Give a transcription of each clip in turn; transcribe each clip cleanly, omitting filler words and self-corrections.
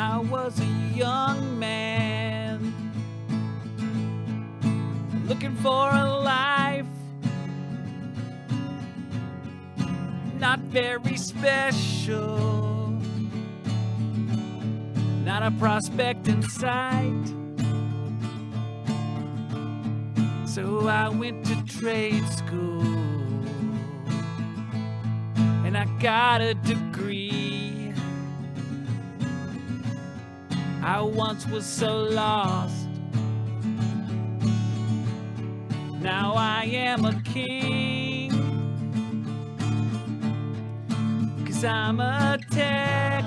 I was a young man looking for a life not very special, not a prospect in sight. So I went to trade school and I got a degree. I once was so lost, now I am a king, 'cause I'm a tech,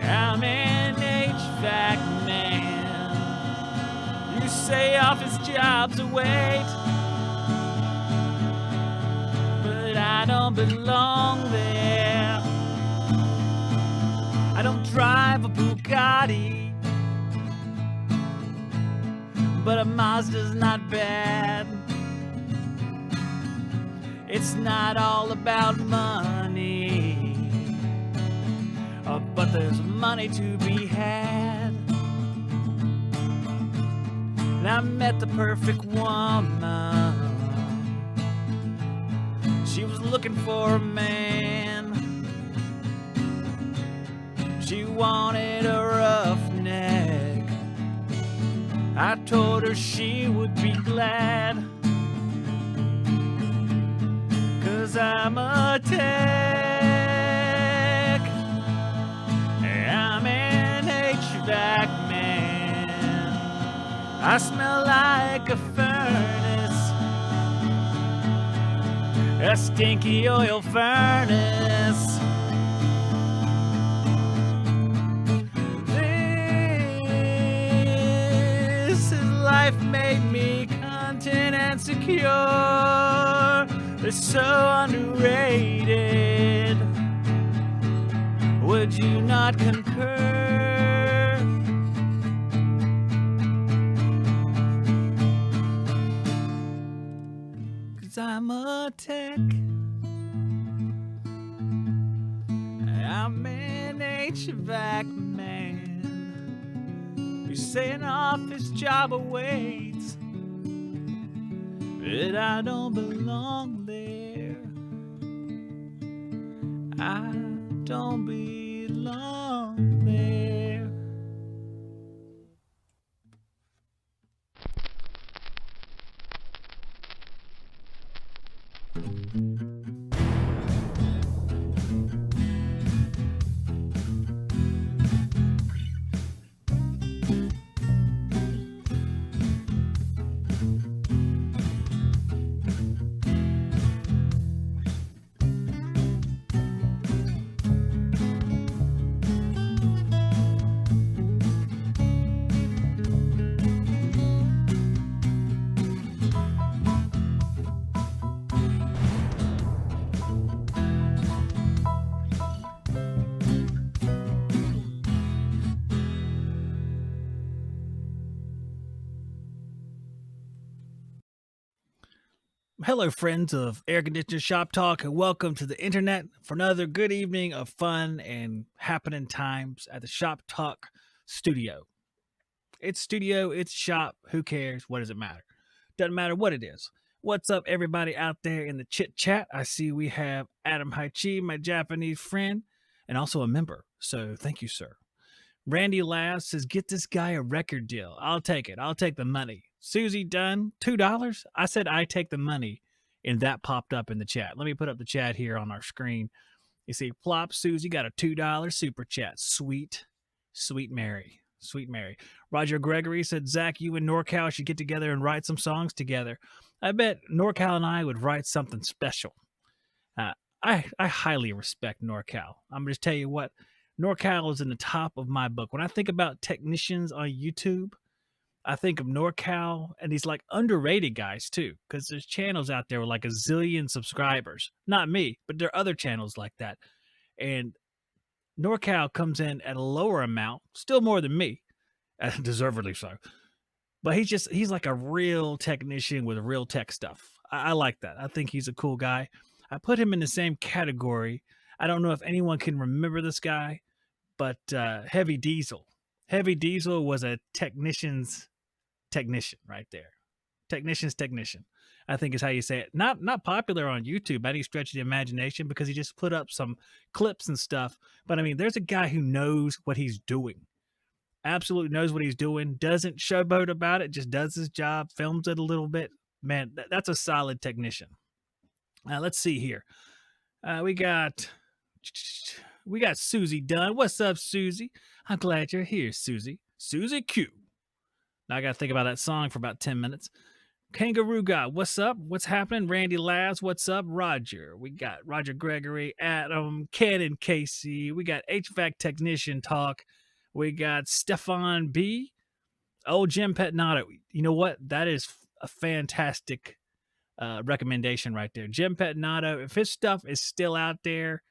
I'm an HVAC man. You say office jobs await, but I don't belong there. I don't drive a Bugatti, but a Mazda's not bad. It's not all about money, but there's money to be had. And I met the perfect woman. She was looking for a man. She wanted a roughneck. I told her she would be glad, 'cause I'm a tech, I'm an HVAC man. I smell like a furnace, a stinky oil furnace. Life made me content and secure. They're so underrated. Would you not concur? 'Cause I'm a tech, I'm an HVAC man. You say an office job awaits, but I don't belong there. I don't belong there. Hello, friends of Air Conditioner Shop Talk, and welcome to the internet for another good evening of fun and happening times at the Shop Talk studio. It's studio, it's shop, who cares? What does it matter? Doesn't matter what it is. What's up, everybody out there in the chit chat? I see we have Adam Haichi, my Japanese friend, and also a member. So thank you, sir. Randy Lass says, get this guy a record deal. I'll take it. I'll take the money. Susie Dunn, $2. I said I take the money, and that popped up in the chat. Let me put up the chat here on our screen. You see, plop, Susie got a $2 super chat. Sweet, sweet Mary. Sweet Mary. Roger Gregory said, Zach, you and NorCal should get together and write some songs together. I bet NorCal and I would write something special. I highly respect NorCal. I'm going to tell you what, NorCal is in the top of my book. When I think about technicians on YouTube, I think of NorCal and these like underrated guys too, because there's channels out there with like a zillion subscribers. Not me, but there are other channels like that. And NorCal comes in at a lower amount, still more than me, deservedly so. But he's like a real technician with real tech stuff. I like that. I think he's a cool guy. I put him in the same category I don't know if anyone can remember this guy, but Heavy Diesel. Heavy Diesel was a technician's technician right there. Technician's technician, I think is how you say it. Not popular on YouTube by any stretch of the imagination because he just put up some clips and stuff. But I mean, there's a guy who knows what he's doing. Absolutely knows what he's doing. Doesn't showboat about it. Just does his job. Films it a little bit. Man, that's a solid technician. Let's see here. We got Susie Dunn. What's up, Susie? I'm glad you're here, Susie. Susie Q. Now I got to think about that song for about 10 minutes. Kangaroo God, what's up? What's happening? Randy Labs, what's up? Roger. We got Roger Gregory, Adam, Ken and Casey. We got HVAC Technician Talk. We got Stefan B. Oh, Jim Petnato. You know what? That is a fantastic recommendation right there. Jim Petnato, if his stuff is still out there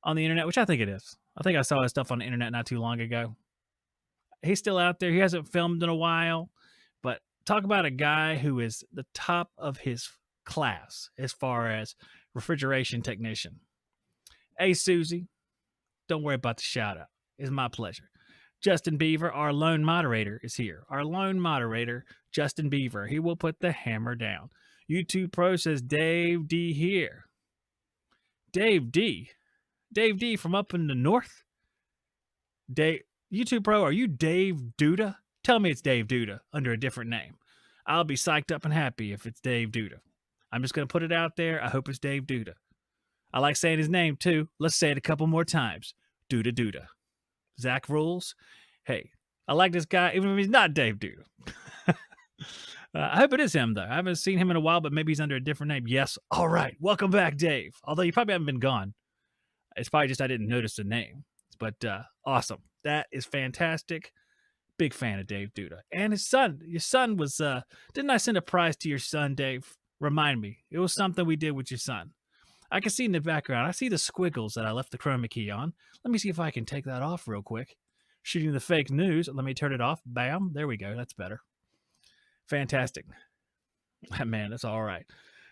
on the internet, which I think it is. I think I saw his stuff on the internet not too long ago. He's still out there. He hasn't filmed in a while, but talk about a guy who is the top of his class as far as refrigeration technician. Hey, Susie, don't worry about the shout out. It's my pleasure. Justin Beaver, our lone moderator, is here. Our lone moderator, Justin Beaver. He will put the hammer down. YouTube Pro says Dave D here. Dave D. Dave D from up in the north. Dave, YouTube Pro, are you Dave Duda? Tell me it's Dave Duda under a different name. I'll be psyched up and happy if it's Dave Duda. I'm just going to put it out there. I hope it's Dave Duda. I like saying his name too. Let's say it a couple more times. Duda Duda. Zach rules. Hey, I like this guy even if he's not Dave Duda. I hope it is him, though. I haven't seen him in a while, but maybe he's under a different name. Yes. All right. Welcome back, Dave. Although you probably haven't been gone. It's probably just I didn't notice the name. But awesome. That is fantastic. Big fan of Dave Duda. And his son. Your son was, didn't I send a prize to your son, Dave? Remind me. It was something we did with your son. I can see in the background. I see the squiggles that I left the chroma key on. Let me see if I can take that off real quick. Shooting the fake news. Let me turn it off. Bam. There we go. That's better. Fantastic. Man, that's all right.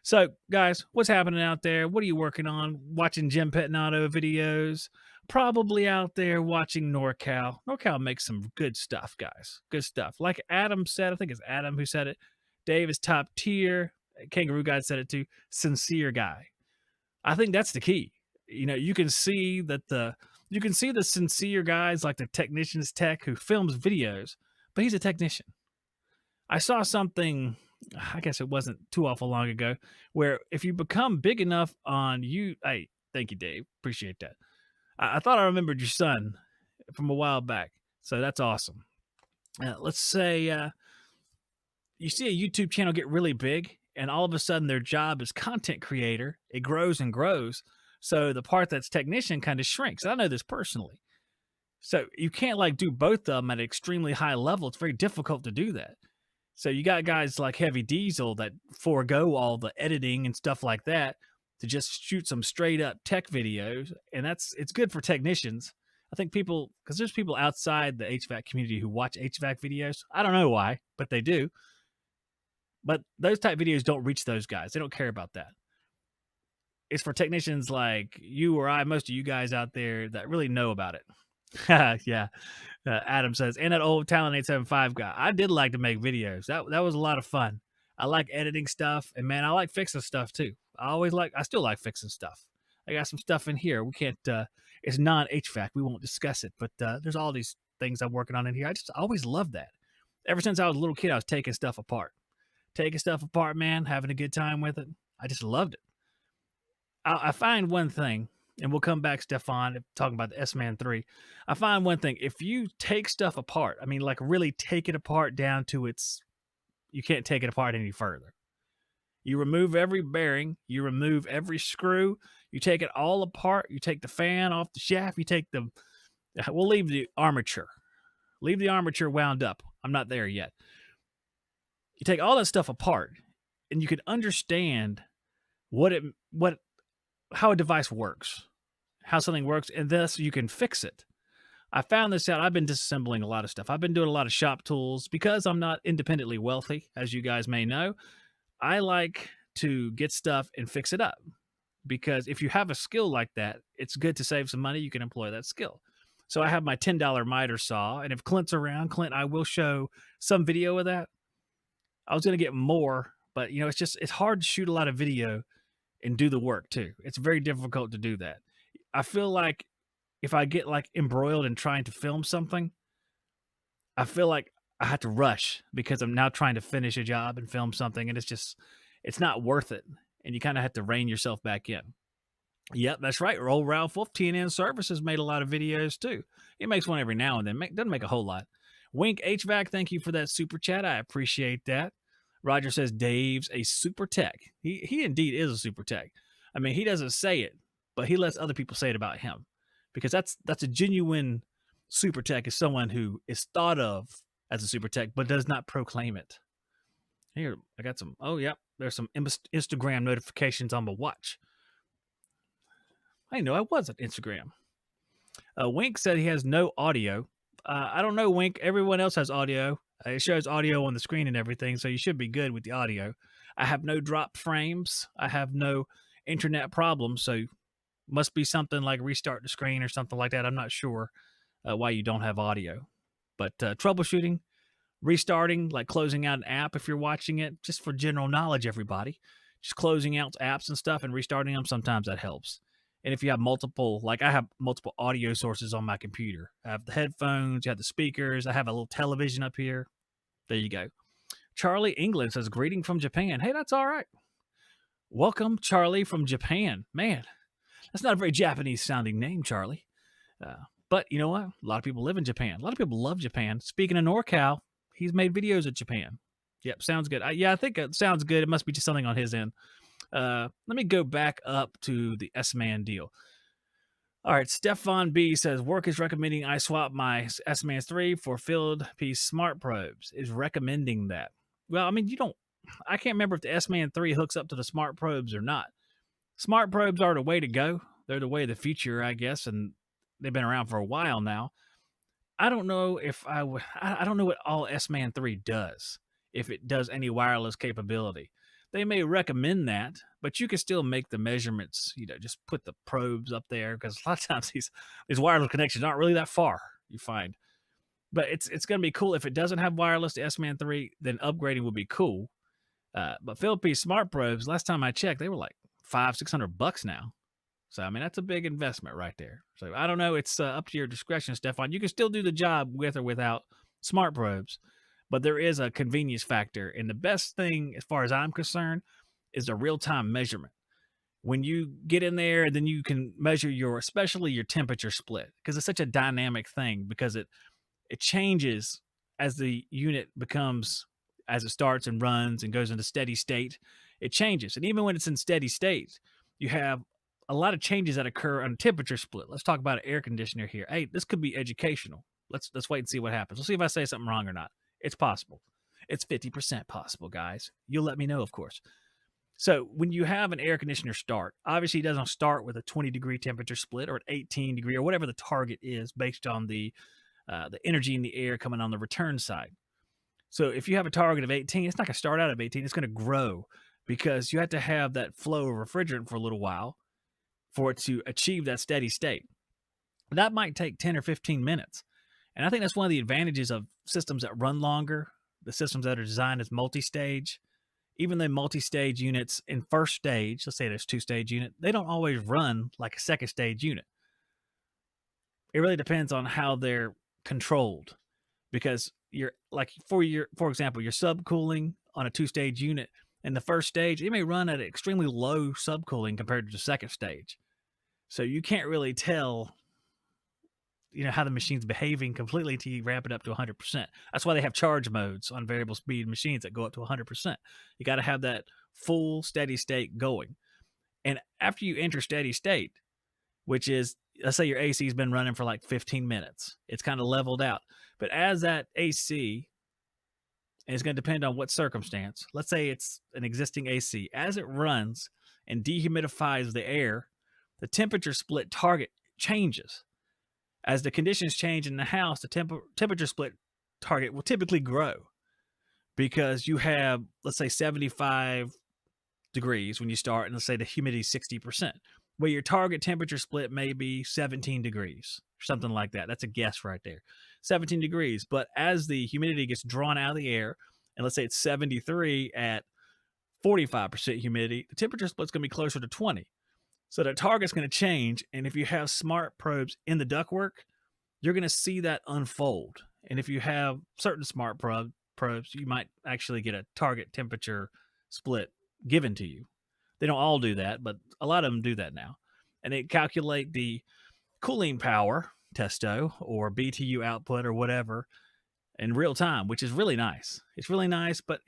So, guys, what's happening out there? What are you working on? Watching Jim Petnato videos? Probably out there watching NorCal. NorCal makes some good stuff, guys. Good stuff. Like Adam said, I think it's Adam who said it. Dave is top tier. Kangaroo Guy said it too. Sincere guy. I think that's the key. You know, you can see that the sincere guys like the technician's tech who films videos, but he's a technician. I saw something, I guess it wasn't too awful long ago, where if you become big enough on you, hey, thank you, Dave. Appreciate that. I thought I remembered your son from a while back. So that's awesome. Let's say you see a YouTube channel get really big and all of a sudden their job is content creator. It grows and grows. So the part that's technician kind of shrinks. I know this personally. So you can't like do both of them at an extremely high level. It's very difficult to do that. So you got guys like Heavy Diesel that forego all the editing and stuff like that to just shoot some straight up tech videos. And it's good for technicians. I think people, because there's people outside the HVAC community who watch HVAC videos. I don't know why, but they do. But those type videos don't reach those guys. They don't care about that. It's for technicians like you or I, most of you guys out there that really know about it. Yeah. Adam says, and that old Talent 875 guy. I did like to make videos. That was a lot of fun. I like editing stuff, and man, I like fixing stuff too. I still like fixing stuff. I got some stuff in here. We can't, it's non-HVAC. We won't discuss it, but there's all these things I'm working on in here. I just always loved that. Ever since I was a little kid, I was taking stuff apart. Taking stuff apart, man, having a good time with it. I just loved it. I find one thing, and we'll come back, Stefan, talking about the S-Man 3. I find one thing. If you take stuff apart, I mean, like really take it apart down to you can't take it apart any further. You remove every bearing. You remove every screw. You take it all apart. You take the fan off the shaft. We'll leave the armature. Leave the armature wound up. I'm not there yet. You take all that stuff apart, and you can understand how a device works, how something works, and thus you can fix it. I found this out. I've been disassembling a lot of stuff. I've been doing a lot of shop tools because I'm not independently wealthy, as you guys may know. I like to get stuff and fix it up. because if you have a skill like that, it's good to save some money. You can employ that skill. So I have my $10 miter saw, and if Clint's around, Clint, I will show some video of that. I was going to get more, but it's hard to shoot a lot of video and do the work too. It's very difficult to do that. I feel like if I get like embroiled in trying to film something, I feel like I have to rush because I'm now trying to finish a job and film something, and it's not worth it. And you kind of have to rein yourself back in. Yep, that's right. Roll Ralph Wolf TNN Services made a lot of videos too. He makes one every now and then. Doesn't make a whole lot. Wink HVAC, thank you for that super chat. I appreciate that. Roger says Dave's a super tech. He indeed is a super tech. I mean, he doesn't say it, but he lets other people say it about him, because that's a genuine super tech, is someone who is thought of as a super tech but does not proclaim it. Here, I got some. Oh, yeah, there's some Instagram notifications on my watch. I didn't know I was at Instagram. Wink said he has no audio. I don't know, Wink. Everyone else has audio. It shows audio on the screen and everything, so you should be good with the audio. I have no drop frames. I have no internet problems, so must be something like restart the screen or something like that. I'm not sure why you don't have audio. But troubleshooting, restarting, like closing out an app if you're watching it, just for general knowledge, everybody. Just closing out apps and stuff and restarting them, sometimes that helps. And if you have multiple, like I have multiple audio sources on my computer. I have the headphones, you have the speakers, I have a little television up here. There you go. Charlie England says, greeting from Japan. Hey, that's all right. Welcome, Charlie from Japan. Man, that's not a very Japanese sounding name, Charlie. But you know what? A lot of people live in Japan. A lot of people love Japan. Speaking of NorCal, he's made videos of Japan. Yep, sounds good. I think it sounds good. It must be just something on his end. Let me go back up to the S-Man deal. All right, Stefan B says, work is recommending I swap my S-Man 3 for field piece smart probes. Is recommending that. Well, I mean, I can't remember if the S-Man 3 hooks up to the smart probes or not. Smart probes are the way to go. They're the way of the future, I guess, and they've been around for a while now. I don't know if I don't know what all S-Man 3 does, if it does any wireless capability. They may recommend that, but you can still make the measurements, just put the probes up there, because a lot of times these wireless connections aren't really that far, you find. But it's going to be cool. If it doesn't have wireless to S-Man 3, then upgrading would be cool. But Philippines smart probes, last time I checked, they were like $500-$600 now. So, I mean, that's a big investment right there. So, I don't know. It's up to your discretion, Stefan. You can still do the job with or without smart probes, but there is a convenience factor. And the best thing, as far as I'm concerned, is the real-time measurement. When you get in there, then you can measure especially your temperature split, because it's such a dynamic thing, because it changes as the unit as it starts and runs and goes into steady state. It changes. And even when it's in steady state, you have a lot of changes that occur on temperature split. Let's talk about an air conditioner here. Hey, this could be educational. Let's wait and see what happens. We'll see if I say something wrong or not. It's possible. It's 50% possible, guys. You'll let me know, of course. So when you have an air conditioner start, obviously it doesn't start with a 20-degree temperature split or an 18-degree or whatever the target is based on the energy in the air coming on the return side. So if you have a target of 18, it's not going to start out at 18. It's going to grow, because you have to have that flow of refrigerant for a little while for it to achieve that steady state. That might take 10 or 15 minutes. And I think that's one of the advantages of systems that run longer, the systems that are designed as multi-stage. Even though multi-stage units in first stage, let's say there's two-stage unit, they don't always run like a second stage unit. It really depends on how they're controlled, because for example, your subcooling on a two-stage unit in the first stage, it may run at extremely low subcooling compared to the second stage. So you can't really tell, how the machine's behaving completely until you ramp it up to 100%. That's why they have charge modes on variable speed machines that go up to 100%. You got to have that full steady state going. And after you enter steady state, which is, let's say your AC has been running for like 15 minutes, it's kind of leveled out. But as that AC, and it's going to depend on what circumstance, let's say it's an existing AC, as it runs and dehumidifies the air, the temperature split target changes. As the conditions change in the house, the temperature split target will typically grow, because you have, let's say, 75 degrees when you start, and let's say the humidity is 60%. Well, your target temperature split may be 17 degrees or something like that. That's a guess right there. 17 degrees. But as the humidity gets drawn out of the air, and let's say it's 73 at 45% humidity, the temperature split's going to be closer to 20. So the target's going to change. And if you have smart probes in the ductwork, you're going to see that unfold. And if you have certain smart probes, you might actually get a target temperature split given to you. They don't all do that, but a lot of them do that now. And they calculate the cooling power, testo, or BTU output or whatever in real time, which is really nice. It's really nice, but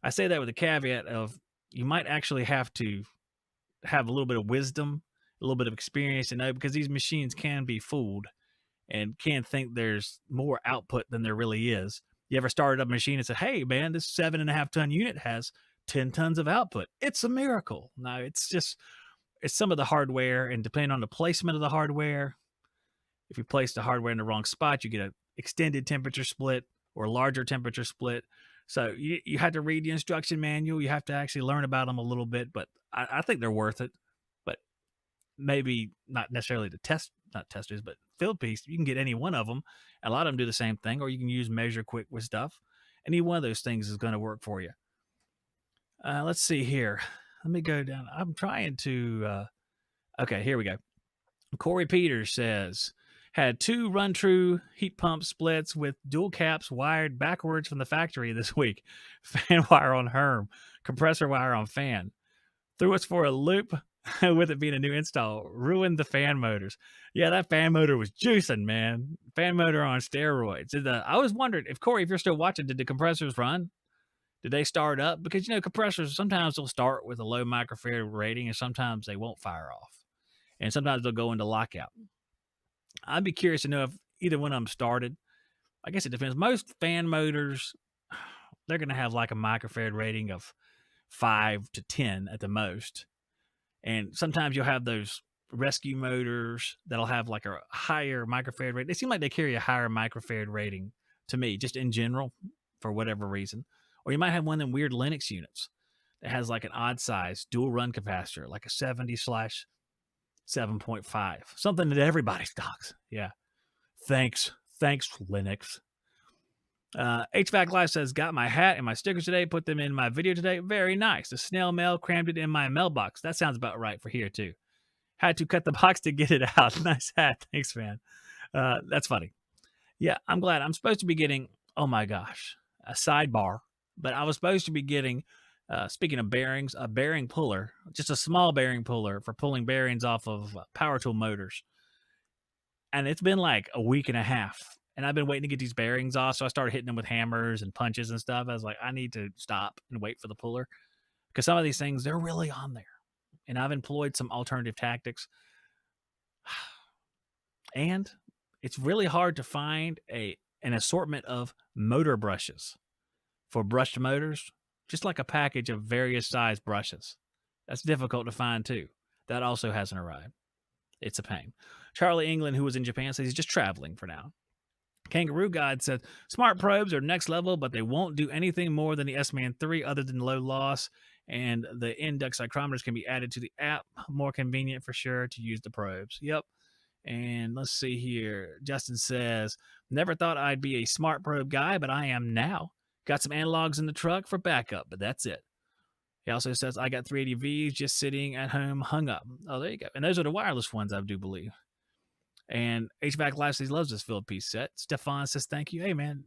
I say that with a caveat of you might actually have to have a little bit of wisdom, a little bit of experience to know, because these machines can be fooled and can think there's more output than there really is. You ever started up a machine and said, hey, man, this 7.5-ton unit has 10 tons of output. It's a miracle. No, it's some of the hardware, and depending on the placement of the hardware, if you place the hardware in the wrong spot, you get an extended temperature split or a larger temperature split. So you have to read the instruction manual. You have to actually learn about them a little bit, but I think they're worth it. But maybe not necessarily not testers, but field piece. You can get any one of them. A lot of them do the same thing, or you can use Measure Quick with stuff. Any one of those things is going to work for you. Let's see here. Let me go down. I'm trying to. Okay, here we go. Corey Peters says, had 2 run-true heat pump splits with dual caps wired backwards from the factory this week. Fan wire on Herm, compressor wire on fan. Threw us for a loop with it being a new install. Ruined the fan motors. Yeah, that fan motor was juicing, man. Fan motor on steroids. I was wondering, if Corey, if you're still watching, did the compressors run? Did they start up? Because, compressors, sometimes they'll start with a low microfarad rating, and sometimes they won't fire off. And sometimes they'll go into lockout. I'd be curious to know if either one of them started. I guess it depends. Most fan motors, they're going to have like a microfarad rating of 5 to 10 at the most. And sometimes you'll have those rescue motors that'll have like a higher microfarad rating. They seem like they carry a higher microfarad rating to me, just in general, for whatever reason. Or you might have one of them weird Linux units that has like an odd size dual run capacitor, like a 70/7.5, something that everybody stocks. Yeah. Thanks, Linux. HVAC Live says, got my hat and my stickers today, put them in my video today. Very nice. The snail mail crammed it in my mailbox. That sounds about right for here, too. Had to cut the box to get it out. Nice hat. Thanks, man. That's funny. Yeah, I'm glad. I'm supposed to be getting, oh my gosh, a sidebar. But I was supposed to be getting, speaking of bearings, a bearing puller, just a small bearing puller for pulling bearings off of power tool motors. And it's been like a week and a half. And I've been waiting to get these bearings off. So I started hitting them with hammers and punches and stuff. I was like, I need to stop and wait for the puller. Because some of these things, they're really on there. And I've employed some alternative tactics. And it's really hard to find an assortment of motor brushes for brushed motors. Just like a package of various size brushes. That's difficult to find too. That also hasn't arrived. It's a pain. Charlie England, who was in Japan, says he's just traveling for now. Kangaroo God said, smart probes are next level, but they won't do anything more than the S-Man 3 other than low loss, and the induct psychrometers can be added to the app. More convenient for sure to use the probes. Yep. And let's see here. Justin says, never thought I'd be a smart probe guy, but I am now. Got some analogs in the truck for backup, but that's it. He also says, I got 380Vs just sitting at home hung up. Oh, there you go. And those are the wireless ones, I do believe. And HVAC Live says he loves this field piece set. Stefan says, thank you. Hey, man.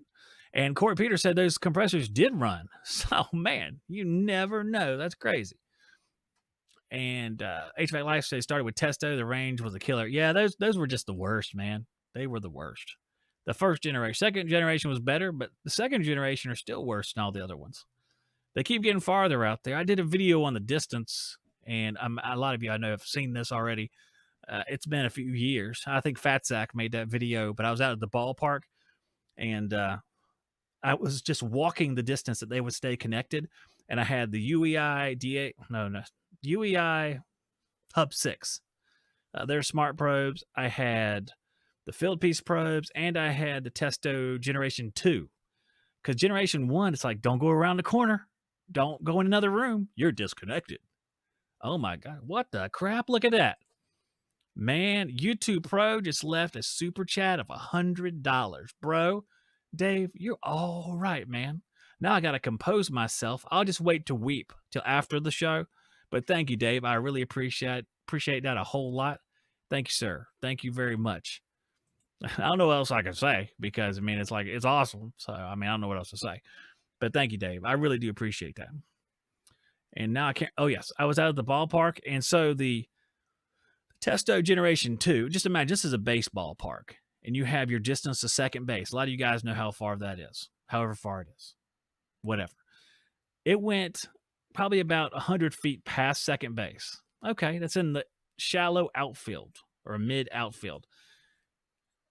And Corey Peter said those compressors did run. So, man, you never know. That's crazy. And HVAC Live says started with Testo. The range was a killer. Yeah, those were just the worst, man. They were the worst. The first generation. Second generation was better, but the second generation are still worse than all the other ones. They keep getting farther out there. I did a video on the distance, and a lot of you I know have seen this already. It's been a few years. I think Fat Zach made that video, but I was out at the ballpark, and I was just walking the distance that they would stay connected, and I had the UEI Hub 6. They're smart probes. I had the field piece probes, and I had the Testo Generation 2. Because Generation 1, it's like, don't go around the corner. don't go in another room. You're disconnected. Oh my God. What the crap? Look at that. Man, YouTube Pro just left a super chat of $100. Bro, Dave, you're all right, man. Now I got to compose myself. I'll just wait to weep till after the show. But thank you, Dave. I really appreciate that a whole lot. Thank you, sir. Thank you very much. I don't know what else I can say because, I mean, it's like, it's awesome. So, I mean, I don't know what else to say. But thank you, Dave. I really do appreciate that. And now I can't. Oh, yes. I was out of the ballpark. And so the Testo Generation 2, just imagine this is a baseball park and you have your distance to second base. A lot of you guys know how far that is, however far it is, whatever. It went probably about 100 feet past second base. Okay, that's in the shallow outfield or mid outfield.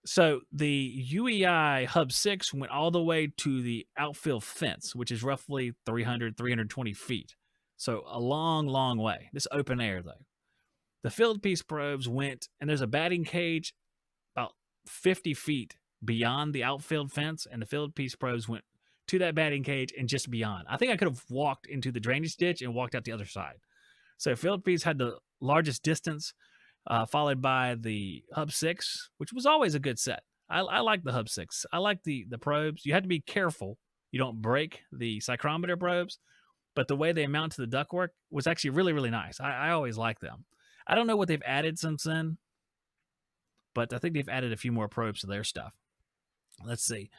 So the UEI Hub 6 went all the way to the outfield fence, which is roughly 320 feet. So a long, long way. This open air, though. The field piece probes went, and there's a batting cage about 50 feet beyond the outfield fence, and the field piece probes went to that batting cage and just beyond. I think I could have walked into the drainage ditch and walked out the other side. So field piece had the largest distance, followed by the Hub 6, which was always a good set. I like the Hub 6. I like the probes. You have to be careful you don't break the psychrometer probes, but the way they mount to the ductwork was actually really, really nice. I always like them. I don't know what they've added since then, but I think they've added a few more probes to their stuff. Let's see.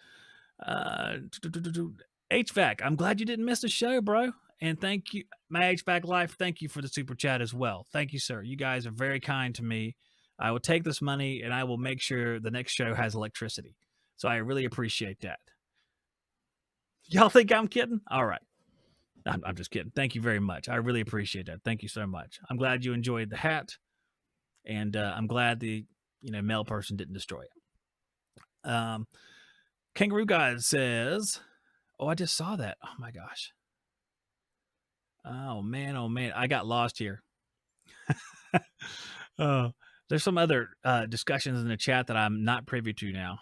HVAC, I'm glad you didn't miss the show, bro. And thank you, my HVAC Life. Thank you for the super chat as well. Thank you, sir. You guys are very kind to me. I will take this money and I will make sure the next show has electricity. So I really appreciate that. Y'all think I'm kidding? All right. I'm just kidding. Thank you very much. I really appreciate that. Thank you so much. I'm glad you enjoyed the hat, and I'm glad the male person didn't destroy it. Kangaroo Guy says, "Oh, I just saw that. Oh my gosh. Oh man. I got lost here. There's some other discussions in the chat that I'm not privy to now.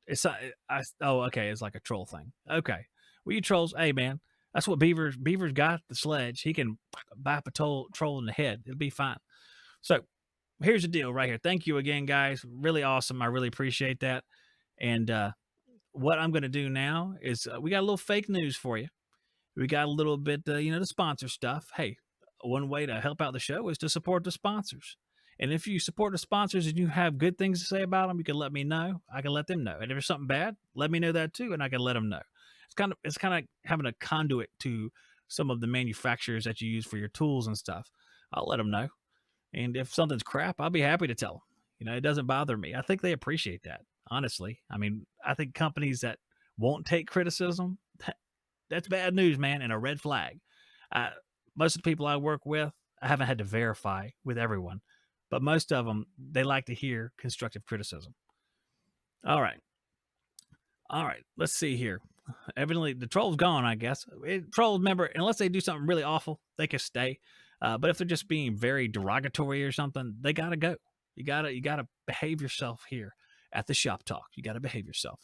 It's okay. It's like a troll thing. Okay, well, you trolls, hey man." That's what Beaver's got the sledge. He can bop a troll in the head. It'll be fine. So here's the deal right here. Thank you again, guys. Really awesome. I really appreciate that. And what I'm going to do now is we got a little fake news for you. We got a little bit, the sponsor stuff. Hey, one way to help out the show is to support the sponsors. And if you support the sponsors and you have good things to say about them, you can let me know. I can let them know. And if there's something bad, let me know that too, and I can let them know. It's kind of having a conduit to some of the manufacturers that you use for your tools and stuff. I'll let them know. And if something's crap, I'll be happy to tell them. It doesn't bother me. I think they appreciate that, honestly. I mean, I think companies that won't take criticism, that's bad news, man, and a red flag. Most of the people I work with, I haven't had to verify with everyone, but most of them, they like to hear constructive criticism. All right, let's see here. Evidently, the troll's gone, I guess. Trolls, remember, unless they do something really awful, they can stay. But if they're just being very derogatory or something, they got to go. You gotta behave yourself here at the Shop Talk. You got to behave yourself.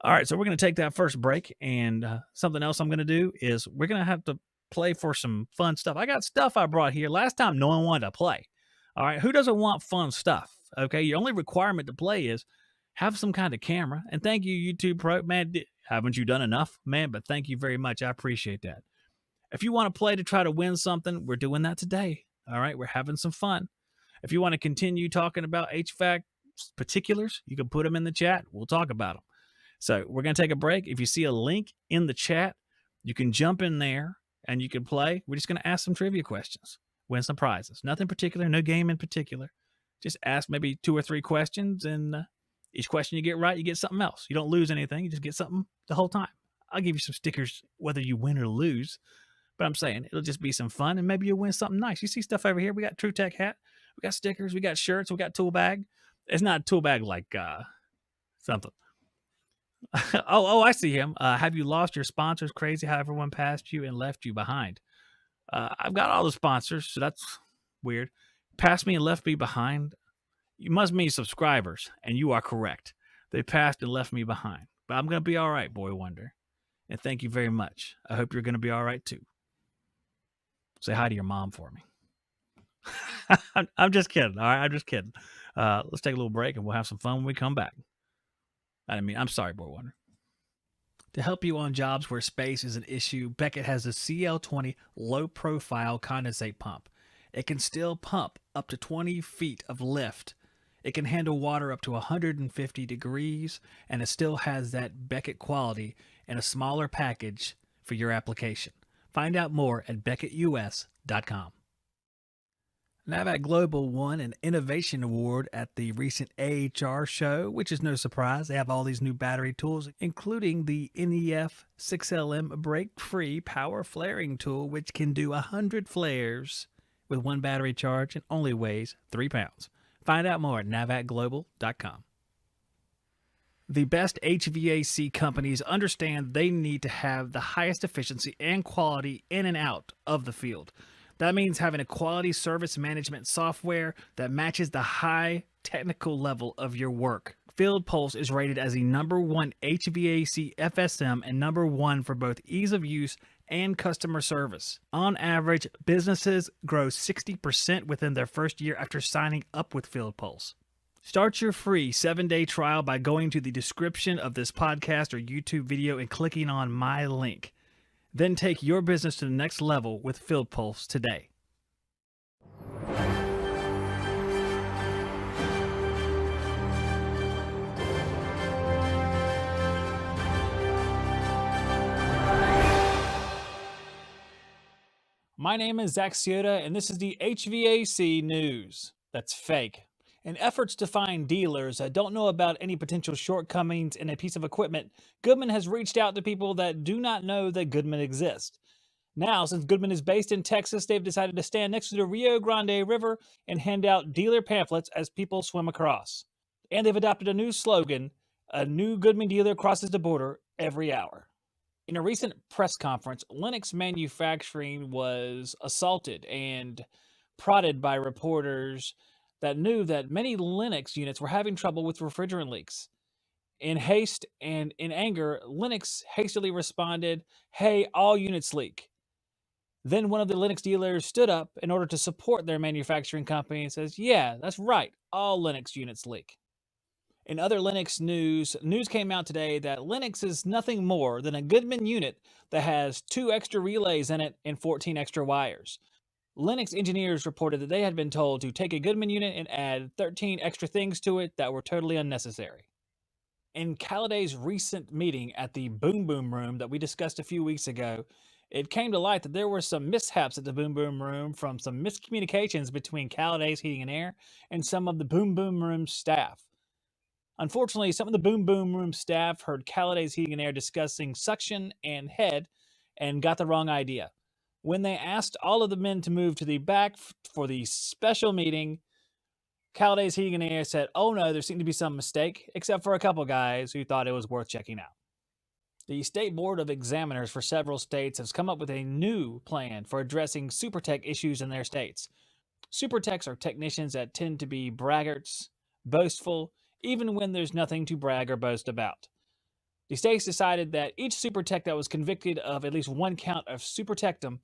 All right, so we're going to take that first break. And something else I'm going to do is we're going to have to play for some fun stuff. I got stuff I brought here. Last time, no one wanted to play. All right, who doesn't want fun stuff? Okay, your only requirement to play is have some kind of camera. And thank you, YouTube Pro. Man, haven't you done enough, man? But thank you very much. I appreciate that. If you want to play to try to win something, we're doing that today. All right, we're having some fun. If you want to continue talking about HVAC particulars, you can put them in the chat. We'll talk about them. So we're going to take a break. If you see a link in the chat, you can jump in there and you can play. We're just going to ask some trivia questions, win some prizes. Nothing particular, no game in particular. Just ask maybe 2 or 3 questions, and each question you get right, you get something else. You don't lose anything. You just get something the whole time. I'll give you some stickers whether you win or lose. But I'm saying it'll just be some fun, and maybe you'll win something nice. You see stuff over here. We got True Tech hat. We got stickers. We got shirts. We got tool bag. It's not a tool bag like something. oh, I see him. Have you lost your sponsors? Crazy how everyone passed you and left you behind. I've got all the sponsors, so that's weird. Passed me and left me behind. You must mean subscribers, and you are correct. They passed and left me behind. But I'm going to be all right, Boy Wonder. And thank you very much. I hope you're going to be all right too. Say hi to your mom for me. I'm just kidding. All right, I'm just kidding. Let's take a little break and we'll have some fun when we come back. I'm sorry, Boy Wonder. To help you on jobs where space is an issue, Beckett has a CL20 low-profile condensate pump. It can still pump up to 20 feet of lift. It can handle water up to 150 degrees, and it still has that Beckett quality in a smaller package for your application. Find out more at BeckettUS.com. NAVAC Global won an Innovation Award at the recent AHR show, which is no surprise. They have all these new battery tools, including the NEF 6LM break-free power flaring tool, which can do 100 flares with one battery charge and only weighs 3 pounds. Find out more at navacglobal.com. The best HVAC companies understand they need to have the highest efficiency and quality in and out of the field. That means having a quality service management software that matches the high technical level of your work. Field Pulse is rated as the #1 HVAC FSM and #1 for both ease of use and customer service. On average, businesses grow 60% within their first year after signing up with Field Pulse. Start your free 7-day trial by going to the description of this podcast or YouTube video and clicking on my link. Then take your business to the next level with Field Pulse today. My name is Zach Ciota, and this is the HVAC News. That's fake. In efforts to find dealers that don't know about any potential shortcomings in a piece of equipment, Goodman has reached out to people that do not know that Goodman exists. Now, since Goodman is based in Texas, they've decided to stand next to the Rio Grande River and hand out dealer pamphlets as people swim across. And they've adopted a new slogan: a new Goodman dealer crosses the border every hour. In a recent press conference, Lennox Manufacturing was assaulted and prodded by reporters that knew that many Lennox units were having trouble with refrigerant leaks. In haste and in anger, Lennox hastily responded, "Hey, all units leak." Then one of the Lennox dealers stood up in order to support their manufacturing company and says, "Yeah, that's right, all Lennox units leak." In other Lennox news came out today that Lennox is nothing more than a Goodman unit that has 2 extra relays in it and 14 extra wires. Lennox engineers reported that they had been told to take a Goodman unit and add 13 extra things to it that were totally unnecessary. In Calladay's recent meeting at the Boom Boom Room that we discussed a few weeks ago, it came to light that there were some mishaps at the Boom Boom Room from some miscommunications between Calladay's Heating and Air and some of the Boom Boom Room staff. Unfortunately, some of the Boom Boom Room staff heard Calladay's Heating and Air discussing suction and head and got the wrong idea. When they asked all of the men to move to the back for the special meeting, Calladay's Heating and Air said, "Oh no, there seemed to be some mistake," except for a couple guys who thought it was worth checking out. The State Board of Examiners for several states has come up with a new plan for addressing SuperTech issues in their states. SuperTechs are technicians that tend to be braggarts, boastful, even when there's nothing to brag or boast about. The states decided that each SuperTech that was convicted of at least one count of SuperTechdom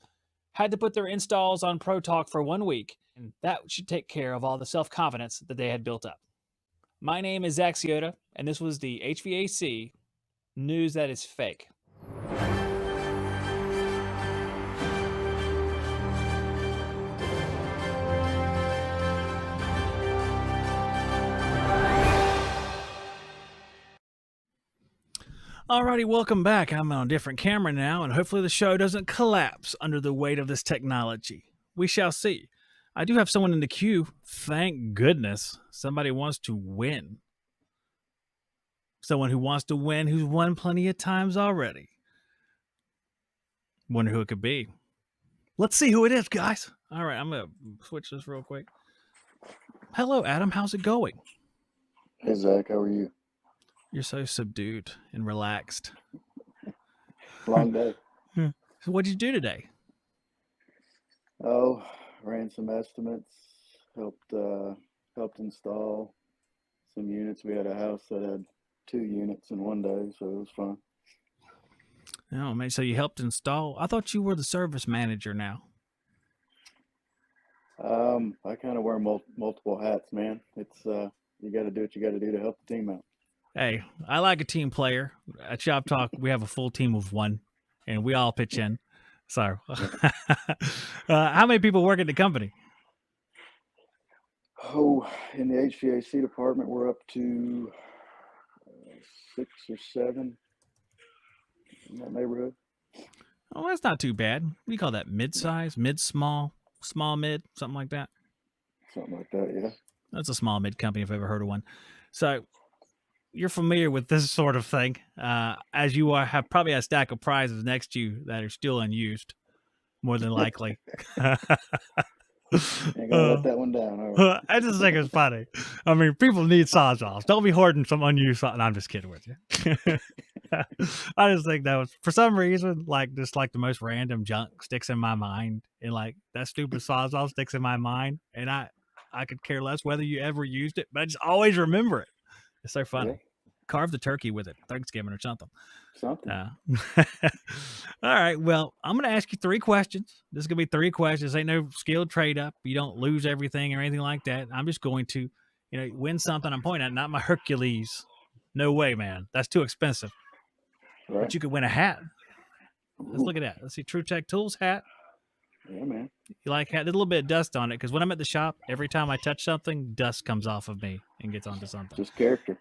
had to put their installs on ProTalk for 1 week, and that should take care of all the self-confidence that they had built up. My name is Zach Ciota, and this was the HVAC News that is fake. Alrighty, welcome back. I'm on a different camera now, and hopefully the show doesn't collapse under the weight of this technology. We shall see. I do have someone in the queue. Thank goodness somebody wants to win. Someone who wants to win, who's won plenty of times already. Wonder who it could be. Let's see who it is, guys. All right, I'm going to switch this real quick. Hello, Adam. How's it going? Hey, Zach. How are you? You're so subdued and relaxed. Long day. So what did you do today? Oh, ran some estimates, helped install some units. We had a house that had 2 units in one day, so it was fun. Oh man, so you helped install. I thought you were the service manager now. I kind of wear multiple hats, man. It's you got to do what you got to do to help the team out. Hey, I like a team player. At Shop Talk, we have a full team of one, and we all pitch in. So, how many people work at the company? Oh, in the HVAC department, we're up to 6 or 7 in that neighborhood. Oh, that's not too bad. We call that mid-size, mid-small, small mid, something like that. Something like that, yeah. That's a small mid company if I've ever heard of one. So you're familiar with this sort of thing, as you are have probably a stack of prizes next to you that are still unused, more than likely. Ain't gonna let that one down. All right. I just think it's funny. I mean, people need sawzalls. Don't be hoarding some unused saw. No, I'm just kidding with you. I just think that was, for some reason, like just like the most random junk sticks in my mind, and like that stupid sawzall sticks in my mind, and I could care less whether you ever used it, but I just always remember it. It's so funny. Yeah. Carve the turkey with it, Thanksgiving or something. Something. All right. Well, I'm going to ask you 3 questions. This is going to be 3 questions. Ain't no skilled trade up. You don't lose everything or anything like that. I'm just going to, win something. I'm pointing at not my Hercules. No way, man. That's too expensive. Right. But you could win a hat. Let's look at that. Let's see. True Tech Tools hat. Yeah, man. You like hat? There's a little bit of dust on it because when I'm at the shop, every time I touch something, dust comes off of me and gets onto something. Just character.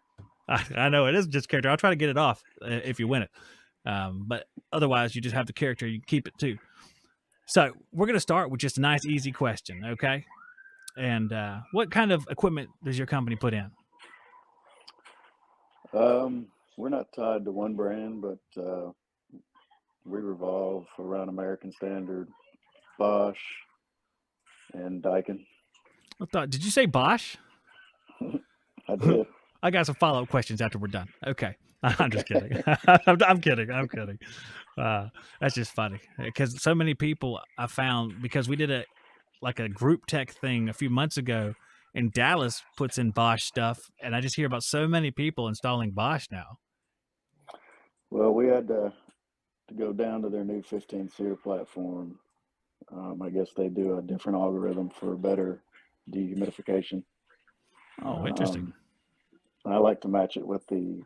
I know it is just character. I'll try to get it off if you win it. But otherwise, you just have the character. You keep it too. So we're going to start with just a nice, easy question, okay? And what kind of equipment does your company put in? We're not tied to one brand, but we revolve around American Standard, Bosch, and Daikin. Did you say Bosch? I did. I got some follow-up questions after we're done. Okay. I'm just kidding. I'm kidding. That's just funny because so many people I found, because we did a group tech thing a few months ago, and Dallas puts in Bosch stuff, and I just hear about so many people installing Bosch now. Well, we had to go down to their new 15 SEER platform. I guess they do a different algorithm for better dehumidification. Oh, interesting. I like to match it with the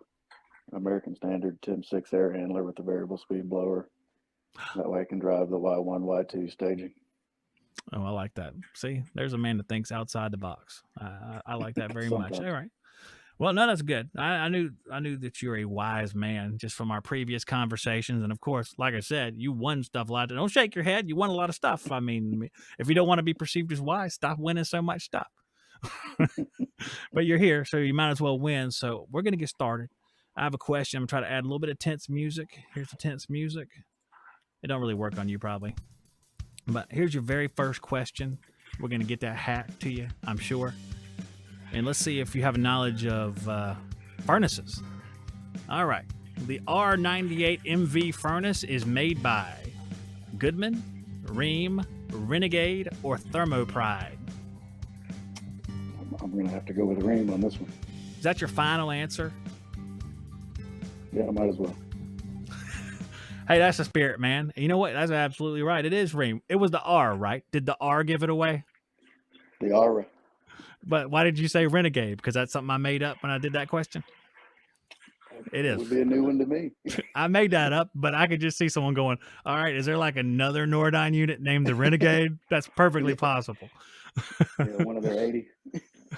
American Standard TIM 6 air handler with the variable speed blower. That way I can drive the Y1, Y2 staging. Oh, I like that. See, there's a man that thinks outside the box. I like that very much. All right. Well, no, that's good. I knew that you're a wise man just from our previous conversations, and of course, like I said, you won stuff a lot. Don't shake your head. You won a lot of stuff. I mean, if you don't want to be perceived as wise, stop winning so much stuff. But you're here, so you might as well win. So we're gonna get started. I have a question. I'm gonna try to add a little bit of tense music. Here's the tense music. It don't really work on you probably, but here's your very first question. We're gonna get that hat to you, I'm sure. And let's see if you have knowledge of furnaces. All right. The R98 MV furnace is made by Goodman, Rheem, Renegade, or Thermopride. I'm going to have to go with Rheem on this one. Is that your final answer? Yeah, I might as well. Hey, that's the spirit, man. You know what? That's absolutely right. It is Rheem. It was the R, right? Did the R give it away? The R. But why did you say Renegade? Because that's something I made up when I did that question? It is. It would be a new one to me. I made that up, but I could just see someone going, all right, is there like another Nordyne unit named the Renegade? That's perfectly possible. Yeah, one of their 80.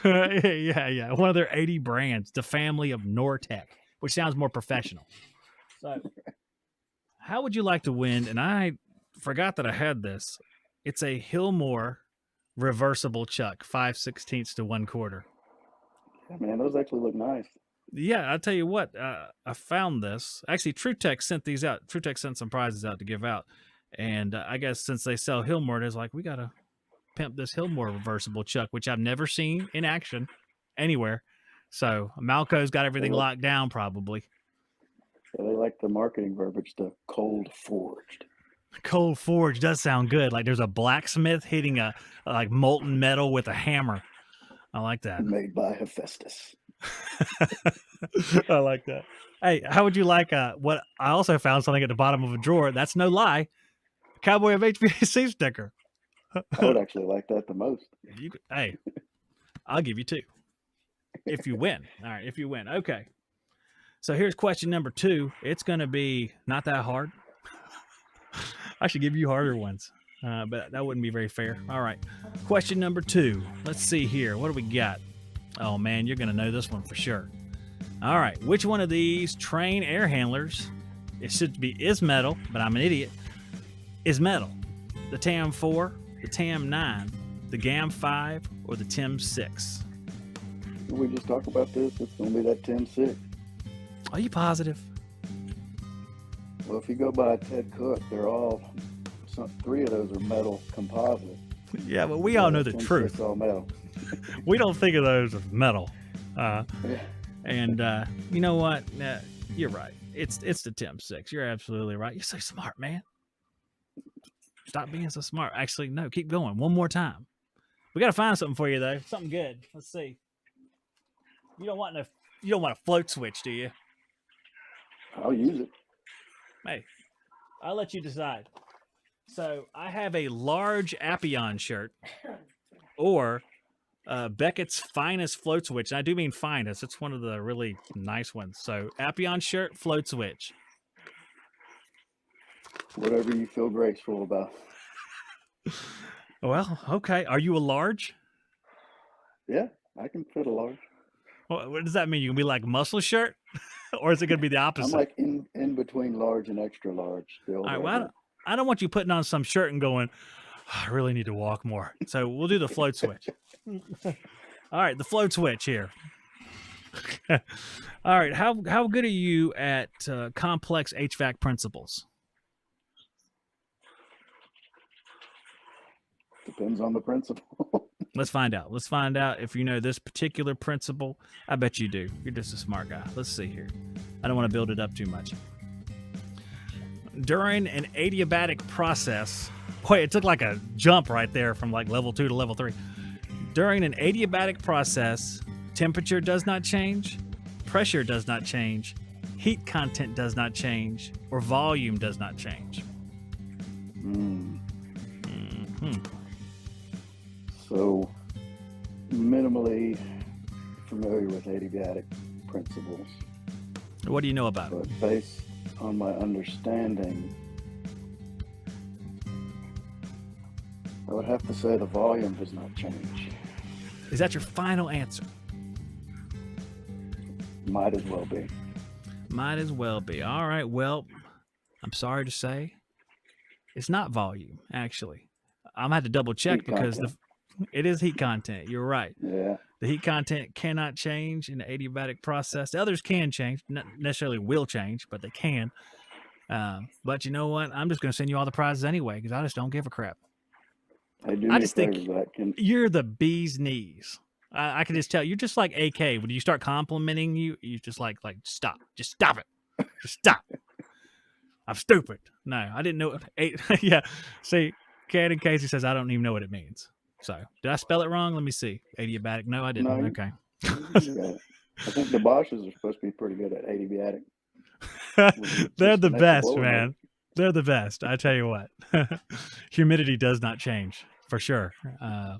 Yeah. One of their 80 brands, the family of Nortec, which sounds more professional. So how would you like to win? And I forgot that I had this. It's a Hillmore reversible chuck, 5/16 to 1/4. Yeah, man, those actually look nice. Yeah, I'll tell you what, I found this. Actually, TrueTech sent these out. TrueTech sent some prizes out to give out. And I guess since they sell Hillmore, it's like, we got to pimp this Hillmore reversible chuck, which I've never seen in action anywhere. So Malco's got everything locked down probably. Yeah, they like the marketing verbiage, the cold forged. Cold forged does sound good. Like there's a blacksmith hitting a like molten metal with a hammer. I like that. Made by Hephaestus. I like that. Hey, how would you like what I also found something at the bottom of a drawer? That's no lie. Cowboy of HVAC sticker. I would actually like that the most. Hey, I'll give you 2 if you win. All right, if you win. Okay. So here's question number 2. It's going to be not that hard. I should give you harder ones, but that wouldn't be very fair. All right. Question number 2. Let's see here. What do we got? Oh, man, you're going to know this one for sure. All right. Which one of these train air handlers, it should be is metal, but I'm an idiot, is metal? The TAM 4, the TAM 9, the GAM 5, or the TIM 6? Did we just talk about this? It's going to be that TIM 6. Are you positive? Well, if you go by Ted Cook, they're all, 3 of those are metal composite. Yeah, but we all know the TIM 6 truth. all metal. We don't think of those as metal. Yeah. And you know what? You're right. It's the TIM 6. You're absolutely right. You're so smart, man. Stop being so smart. Actually, no, keep going. One more time. We got to find something for you though. Something good. Let's see. You don't want a float switch, do you? I'll use it. Hey, I'll let you decide. So I have a large Appian shirt or Beckett's finest float switch. And I do mean finest. It's one of the really nice ones. So Appian shirt, float switch. Whatever you feel graceful about. Well, okay. Are you a large? Yeah, I can fit a large. What does that mean? You can be like muscle shirt? Or is it going to be the opposite? I'm like in between large and extra large. All right, well, I don't want you putting on some shirt and going, oh, I really need to walk more. So we'll do the float switch. All right, the float switch here. All right, how good are you at complex HVAC principles? Depends on the principle. Let's find out. Let's find out if you know this particular principle. I bet you do. You're just a smart guy. Let's see here. I don't want to build it up too much. During an adiabatic process, boy, it took like a jump right there from like level 2 to level 3. During an adiabatic process, temperature does not change, pressure does not change, heat content does not change, or volume does not change. So, minimally familiar with adiabatic principles. What do you know about But it? based on my understanding, I would have to say the volume does not change. Is that your final answer? Might as well be. Might as well be. All right. Well, I'm sorry to say, it's not volume. Actually, I'm gonna have to double check because it is heat content. You're right. Yeah. The heat content cannot change in the adiabatic process. The others can change, not necessarily will change, but they can. But you know what? I'm just going to send you all the prizes anyway because I just don't give a crap. I just think you're the bee's knees. I can just tell you're just like AK. When you start complimenting you just like stop. Just stop it. Just stop. I'm stupid. No, I didn't know it. Yeah. See, Cat and Casey says I don't even know what it means. So, did I spell it wrong? Let me see. Adiabatic. No, I didn't. No, okay. I think the Bosches are supposed to be pretty good at adiabatic. They're the best, man. They're the best. I tell you what. Humidity does not change for sure. All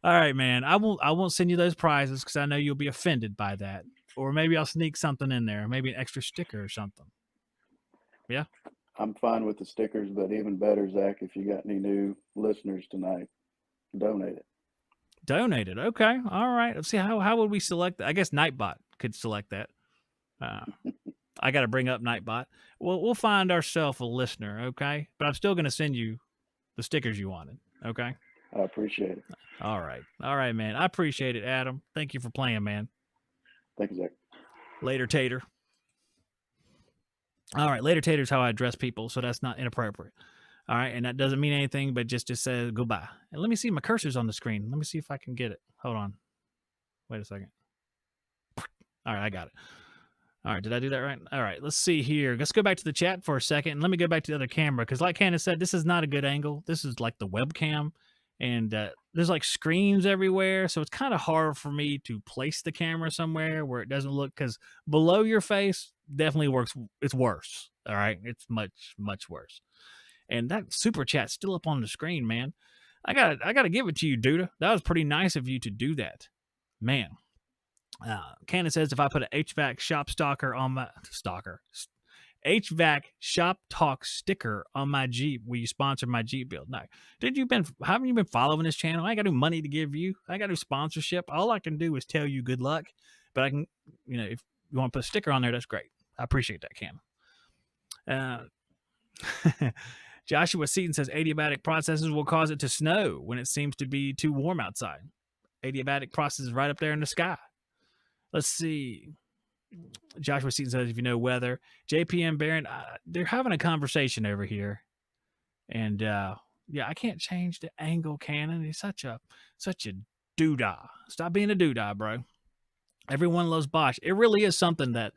right, man. I won't send you those prizes because I know you'll be offended by that. Or maybe I'll sneak something in there. Maybe an extra sticker or something. Yeah. I'm fine with the stickers, but even better, Zach, if you got any new listeners tonight, donate it. Donate it. Okay. All right. Let's see. How would we select that? I guess Nightbot could select that. I got to bring up Nightbot. We'll find ourselves a listener. Okay. But I'm still going to send you the stickers you wanted. Okay. I appreciate it. All right. All right, man. I appreciate it, Adam. Thank you for playing, man. Thank you, Zach. Later, Tater. All right, later tater's how I address people, so that's not inappropriate. All right, and that doesn't mean anything, but just says goodbye. And let me see, my cursor's on the screen. Let me see if I can get it. Hold on. Wait a second. All right, I got it. All right, did I do that right? All right, let's see here. Let's go back to the chat for a second, and let me go back to the other camera, because like Candace said, this is not a good angle. This is like the webcam, and there's like screens everywhere, so it's kind of hard for me to place the camera somewhere where it doesn't look, because below your face definitely works. It's worse. All right, it's much worse. And that super chat's still up on the screen, man. I gotta give it to you, Duda. That was pretty nice of you to do that, man. Cannon says, if I put an HVAC shop stalker on my HVAC Shop Talk sticker on my Jeep, will you sponsor my Jeep build? No. Haven't you been following this channel? I ain't got no money to give you. I got no sponsorship. All I can do is tell you good luck. But I can, if you want to put a sticker on there, that's great. I appreciate that, Cam. Joshua Seaton says adiabatic processes will cause it to snow when it seems to be too warm outside. Adiabatic process is right up there in the sky. Let's see. Joshua Seaton says, if you know weather. JPM Barron, they're having a conversation over here. And yeah, I can't change the angle, Cannon. He's such a doodah. Stop being a doodah, bro. Everyone loves Bosch. It really is something that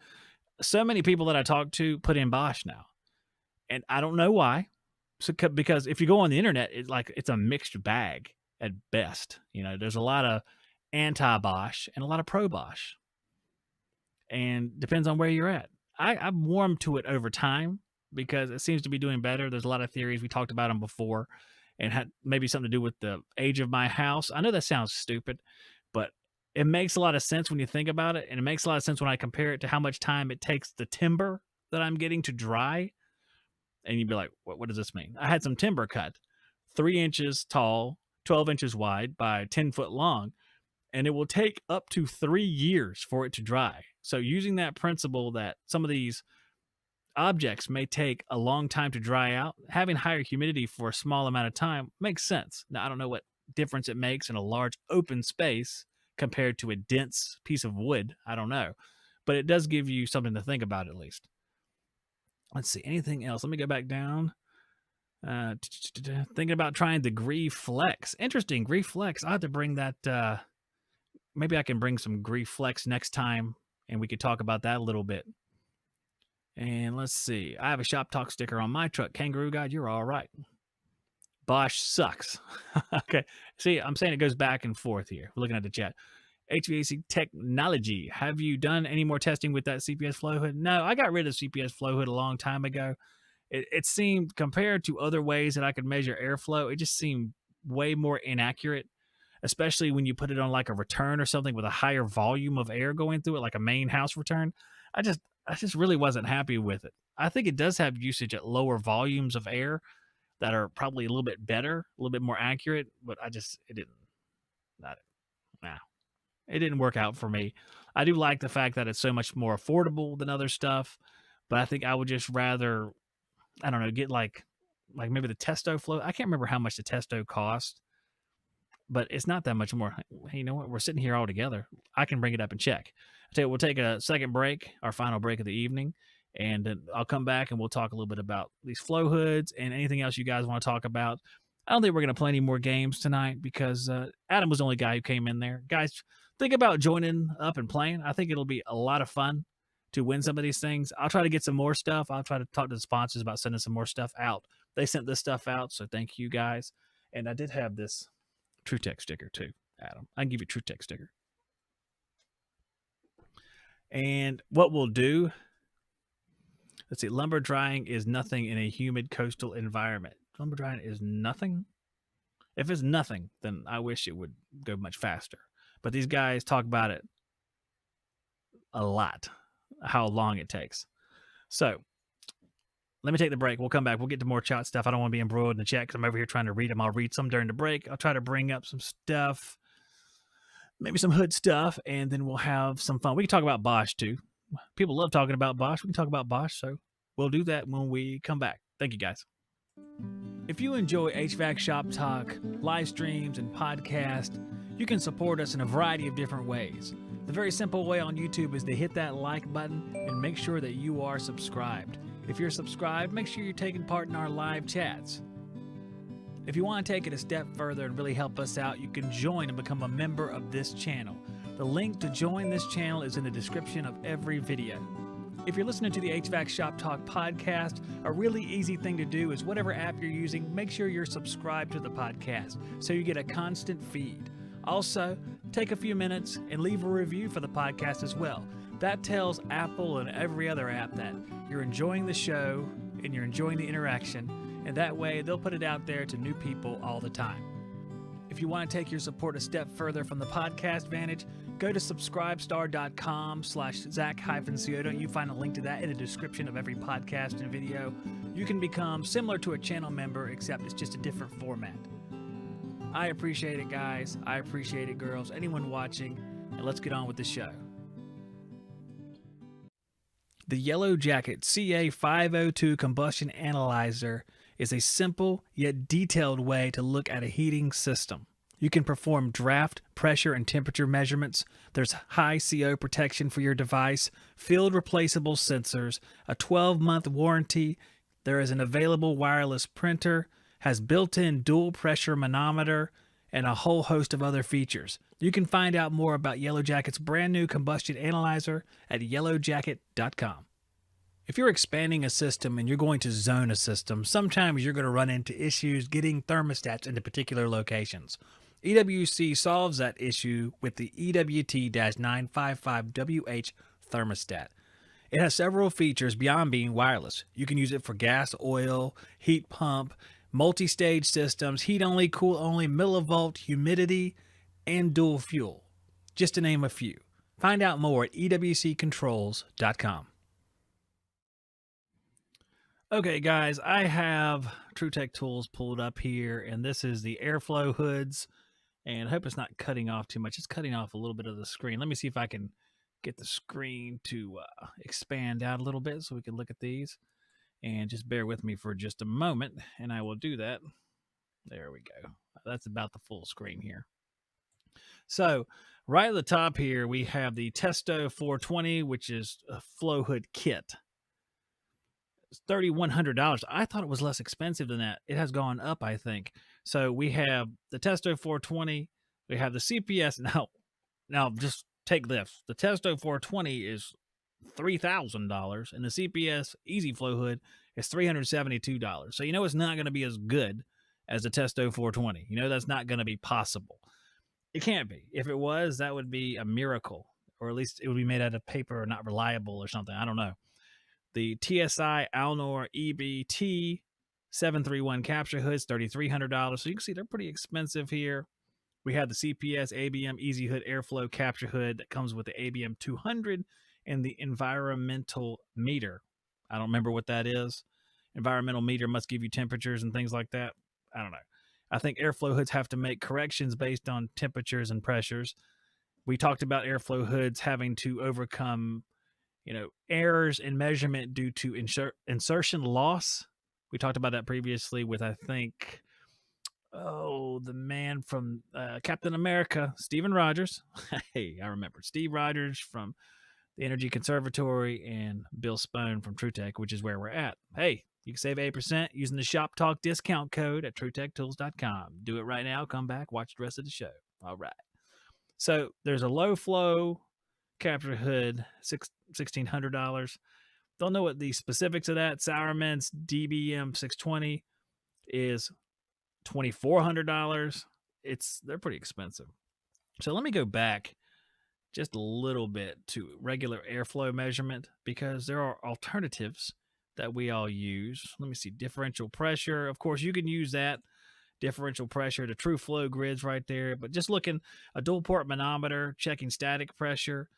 so many people that I talk to put in Bosch now. And I don't know why. So, because if you go on the internet, it's a mixed bag at best. There's a lot of anti-Bosch and a lot of pro-Bosch. And depends on where you're at. I've warmed to it over time because it seems to be doing better. There's a lot of theories. We talked about them before, and had maybe something to do with the age of my house. I know that sounds stupid, but it makes a lot of sense when you think about it. And it makes a lot of sense when I compare it to how much time it takes the timber that I'm getting to dry. And you'd be like, what does this mean? I had some timber cut, 3 inches tall, 12 inches wide by 10 foot long, and it will take up to 3 years for it to dry. So using that principle that some of these objects may take a long time to dry out, having higher humidity for a small amount of time makes sense. Now, I don't know what difference it makes in a large open space compared to a dense piece of wood. I don't know. But it does give you something to think about at least. Let's see. Anything else? Let me go back down. Thinking about trying the Grief Flex. Interesting. Grief Flex. I have to bring that. Maybe I can bring some Grief Flex next time, and we could talk about that a little bit. And let's see. I have a Shop Talk sticker on my truck. Kangaroo Guide, you're all right. Bosch sucks. Okay. See, I'm saying it goes back and forth here. We're looking at the chat. HVAC Technology. Have you done any more testing with that CPS flow hood? No, I got rid of CPS flow hood a long time ago. It seemed, compared to other ways that I could measure airflow, it just seemed way more inaccurate, especially when you put it on like a return or something with a higher volume of air going through it, like a main house return. I just really wasn't happy with it. I think it does have usage at lower volumes of air that are probably a little bit better, a little bit more accurate, but it didn't work out for me. I do like the fact that it's so much more affordable than other stuff, but I think I would just rather, I don't know, get like maybe the Testo flow. I can't remember how much the Testo cost, but it's not that much more. Hey, you know what? We're sitting here all together. I can bring it up and check. I tell you, we'll take a second break, our final break of the evening, and then I'll come back and we'll talk a little bit about these flow hoods and anything else you guys want to talk about. I don't think we're going to play any more games tonight because Adam was the only guy who came in there. Guys, think about joining up and playing. I think it'll be a lot of fun to win some of these things. I'll try to get some more stuff. I'll try to talk to the sponsors about sending some more stuff out. They sent this stuff out, so thank you guys. And I did have this TrueTech sticker too, Adam. I can give you a TrueTech sticker. And what we'll do, let's see, lumber drying is nothing in a humid coastal environment. Lumber drying is nothing? If it's nothing, then I wish it would go much faster. But these guys talk about it a lot, how long it takes. So let me take the break. We'll come back. We'll get to more chat stuff. I don't want to be embroiled in the chat because I'm over here trying to read them. I'll read some during the break. I'll try to bring up some stuff, maybe some hood stuff, and then we'll have some fun. We can talk about Bosch too. People love talking about Bosch. We can talk about Bosch, so we'll do that when we come back. Thank you, guys. If you enjoy HVAC Shop Talk, live streams, and podcasts, you can support us in a variety of different ways. The very simple way on YouTube is to hit that like button and make sure that you are subscribed. If you're subscribed, make sure you're taking part in our live chats. If you want to take it a step further and really help us out, you can join and become a member of this channel. The link to join this channel is in the description of every video. If you're listening to the HVAC Shop Talk podcast, a really easy thing to do is whatever app you're using, make sure you're subscribed to the podcast so you get a constant feed. Also, take a few minutes and leave a review for the podcast as well. That tells Apple and every other app that you're enjoying the show and you're enjoying the interaction, and that way they'll put it out there to new people all the time. If you want to take your support a step further from the podcast vantage, go to subscribestar.com/Zach-Cioto. You find a link to that in the description of every podcast and video. You can become similar to a channel member, except it's just a different format. I appreciate it, guys. I appreciate it, girls. Anyone watching, and let's get on with the show. The Yellow Jacket CA502 Combustion Analyzer is a simple yet detailed way to look at a heating system. You can perform draft, pressure, and temperature measurements. There's high CO protection for your device, field replaceable sensors, a 12-month warranty. There is an available wireless printer, has built-in dual pressure manometer, and a whole host of other features. You can find out more about Yellow Jacket's brand new combustion analyzer at yellowjacket.com. If you're expanding a system and you're going to zone a system, sometimes you're going to run into issues getting thermostats into particular locations. EWC solves that issue with the EWT-955WH thermostat. It has several features beyond being wireless. You can use it for gas, oil, heat pump, multi-stage systems, heat only, cool only, millivolt, humidity, and dual fuel, just to name a few. Find out more at EWCControls.com. Okay, guys, I have TruTech Tools pulled up here, and this is the airflow hoods. And I hope it's not cutting off too much. It's cutting off a little bit of the screen. Let me see if I can get the screen to expand out a little bit so we can look at these. And just bear with me for just a moment, and I will do that. There we go. That's about the full screen here. So right at the top here, we have the Testo 420, which is a flow hood kit. It's $3,100. I thought it was less expensive than that. It has gone up, I think. So we have the Testo 420. We have the CPS. Now just take this. The Testo 420 is $3,000, and the CPS Easy Flow Hood is $372. So you know it's not going to be as good as the Testo 420. You know that's not going to be possible. It can't be. If it was, that would be a miracle, or at least it would be made out of paper or not reliable or something. I don't know. The TSI Alnor EBT 731 capture hoods, $3,300. So you can see they're pretty expensive here. We have the CPS ABM Easy Hood Airflow capture hood that comes with the ABM 200 and the environmental meter. I don't remember what that is. Environmental meter must give you temperatures and things like that. I don't know. I think airflow hoods have to make corrections based on temperatures and pressures. We talked about airflow hoods having to overcome, errors in measurement due to insertion loss. We talked about that previously with, I think, the man from Captain America, Steven Rogers. Hey, I remember Steve Rogers from the Energy Conservatory and Bill Spohn from TruTech, which is where we're at. Hey, you can save 8% using the Shop Talk discount code at TruTechTools.com. Do it right now. Come back, watch the rest of the show. All right. So there's a low flow capture hood, $1,600. Don't know what the specifics of that. Sourman's DBM 620 is $2,400. They're pretty expensive. So let me go back just a little bit to regular airflow measurement, because there are alternatives that we all use. Let me see. Differential pressure. Of course, you can use that. Differential pressure, the true flow grids right there. But just looking, a dual port manometer, checking static pressure.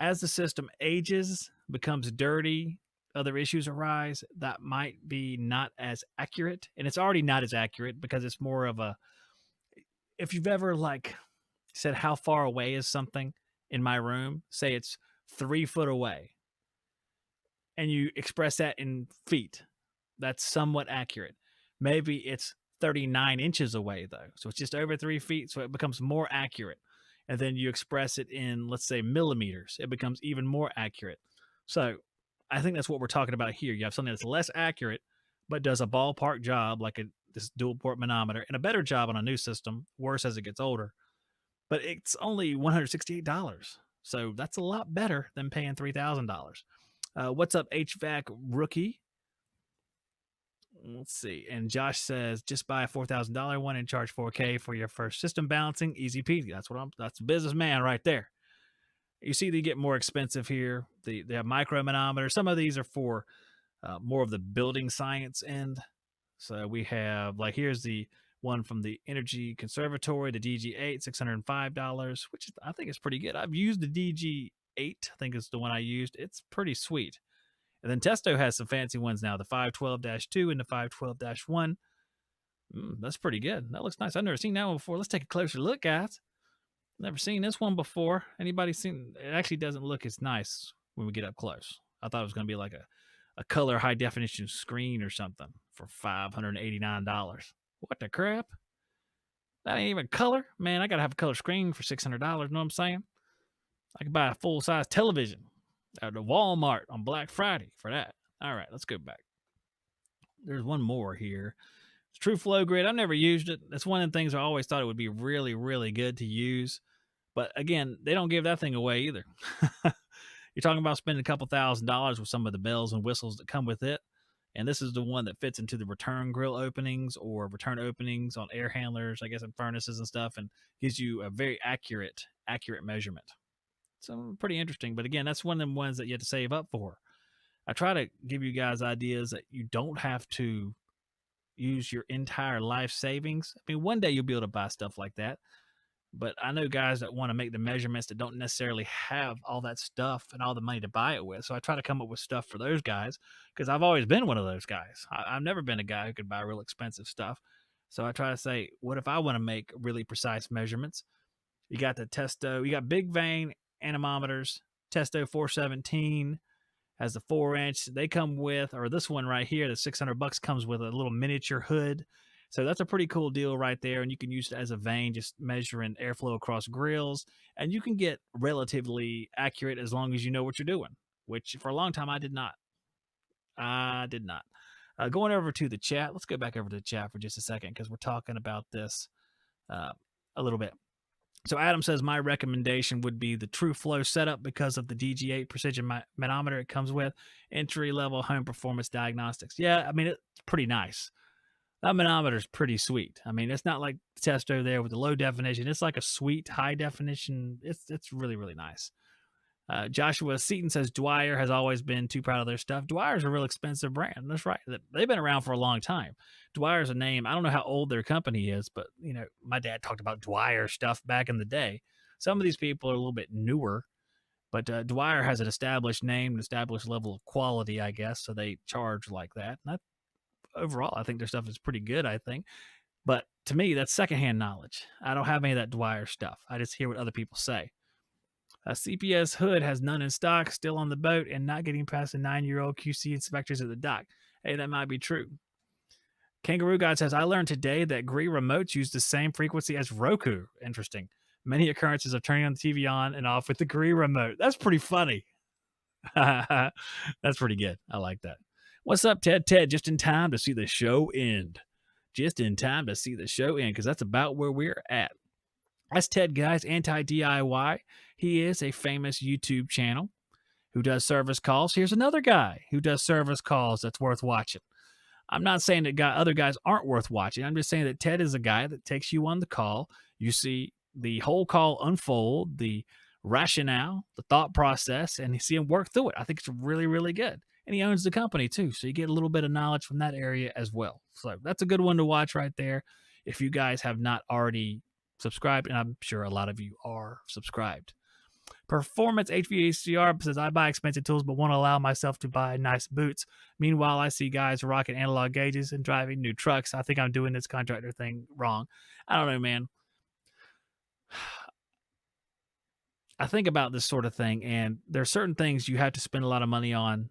As the system ages, becomes dirty, other issues arise, that might be not as accurate. And it's already not as accurate because it's more of a, if you've ever said how far away is something in my room, say it's 3 foot away, and you express that in feet, that's somewhat accurate. Maybe it's 39 inches away though, so it's just over 3 feet, so it becomes more accurate. And then you express it in, let's say, millimeters, it becomes even more accurate. So I think that's what we're talking about here. You have something that's less accurate but does a ballpark job, like this dual port manometer, and a better job on a new system, worse as it gets older. But it's only $168. So that's a lot better than paying $3,000. What's up, HVAC rookie? Let's see. And Josh says, just buy a $4,000 one and charge $4K for your first system balancing. Easy peasy. That's a businessman right there. You see, they get more expensive here. They have micro manometers. Some of these are for more of the building science end. So we have, like, here's the one from the Energy Conservatory, the DG8, $605, which I think is pretty good. I've used the DG8, I think is the one I used. It's pretty sweet. And then Testo has some fancy ones now, the 512-2 and the 512-1. That's pretty good. That looks nice. I've never seen that one before. Let's take a closer look, guys. Never seen this one before. Anybody seen? It actually doesn't look as nice when we get up close. I thought it was going to be like a color high definition screen or something for $589. What the crap? That ain't even color. Man, I got to have a color screen for $600. Know what I'm saying? I could buy a full size television at the Walmart on Black Friday for that. All right, let's go back. There's one more here. It's True Flow Grid. I've never used it. That's one of the things I always thought it would be really, really good to use. But again, they don't give that thing away either. You're talking about spending a couple $1,000s with some of the bells and whistles that come with it. And this is the one that fits into the return grill openings or return openings on air handlers, I guess, in furnaces and stuff, and gives you a very accurate measurement. So pretty interesting. But again, that's one of them ones that you have to save up for. I try to give you guys ideas that you don't have to use your entire life savings. I mean, one day you'll be able to buy stuff like that. But I know guys that want to make the measurements that don't necessarily have all that stuff and all the money to buy it with. So I try to come up with stuff for those guys because I've always been one of those guys. I've never been a guy who could buy real expensive stuff. So I try to say, what if I want to make really precise measurements? You got the Testo, you got big vane anemometers, Testo 417 has the 4-inch. They come with, or this one right here, the $600 comes with a little miniature hood. So that's a pretty cool deal right there. And you can use it as a vane, just measuring airflow across grills. And you can get relatively accurate as long as you know what you're doing, which for a long time I did not. Going over to the chat. Let's go back over to the chat for just a second because we're talking about this a little bit. So Adam says my recommendation would be the True Flow setup because of the DG8 precision manometer it comes with. Entry level home performance diagnostics. Yeah, I mean, it's pretty nice. That manometer is pretty sweet. I mean, it's not like Testo there with the low definition. It's like a sweet high definition. It's really, really nice. Joshua Seaton says Dwyer has always been too proud of their stuff. Dwyer's a real expensive brand. That's right. They've been around for a long time. Dwyer's a name. I don't know how old their company is, but you know, my dad talked about Dwyer stuff back in the day. Some of these people are a little bit newer, but Dwyer has an established name, an established level of quality, I guess. So they charge like that. And overall, I think their stuff is pretty good. I think, but to me, that's secondhand knowledge. I don't have any of that Dwyer stuff. I just hear what other people say. CPS Hood has none in stock, still on the boat, and not getting past the 9-year-old QC inspectors at the dock. Hey, that might be true. Kangaroo God says, I learned today that Gree remotes use the same frequency as Roku. Interesting. Many occurrences of turning on the TV on and off with the Gree remote. That's pretty funny. That's pretty good. I like that. What's up, Ted? Ted, just in time to see the show end. Just in time to see the show end, because that's about where we're at. That's Ted, guys, anti-DIY. He is a famous YouTube channel who does service calls. Here's another guy who does service calls that's worth watching. I'm not saying that other guys aren't worth watching. I'm just saying that Ted is a guy that takes you on the call. You see the whole call unfold, the rationale, the thought process, and you see him work through it. I think it's really, really good. And he owns the company too, so you get a little bit of knowledge from that area as well. So that's a good one to watch right there if you guys have not already subscribed, and I'm sure a lot of you are subscribed. Performance HVACR says, I buy expensive tools but won't allow myself to buy nice boots. Meanwhile, I see guys rocking analog gauges and driving new trucks. I think I'm doing this contractor thing wrong. I don't know, man. I think about this sort of thing, and there are certain things you have to spend a lot of money on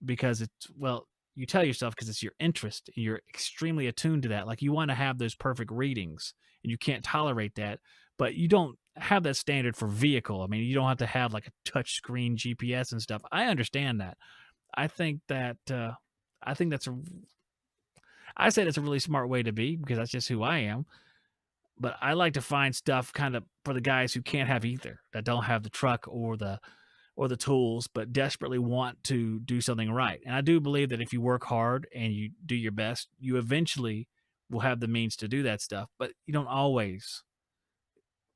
because it's, well, you tell yourself because it's your interest. You're extremely attuned to that. Like you want to have those perfect readings, and you can't tolerate that, but you don't have that standard for vehicle. I mean, you don't have to have like a touch screen GPS and stuff. I understand that. I think that I said it's a really smart way to be because that's just who I am. But I like to find stuff kind of for the guys who can't have either, that don't have the truck or the or the tools, but desperately want to do something right. And I do believe that if you work hard and you do your best, you eventually will have the means to do that stuff, but you don't always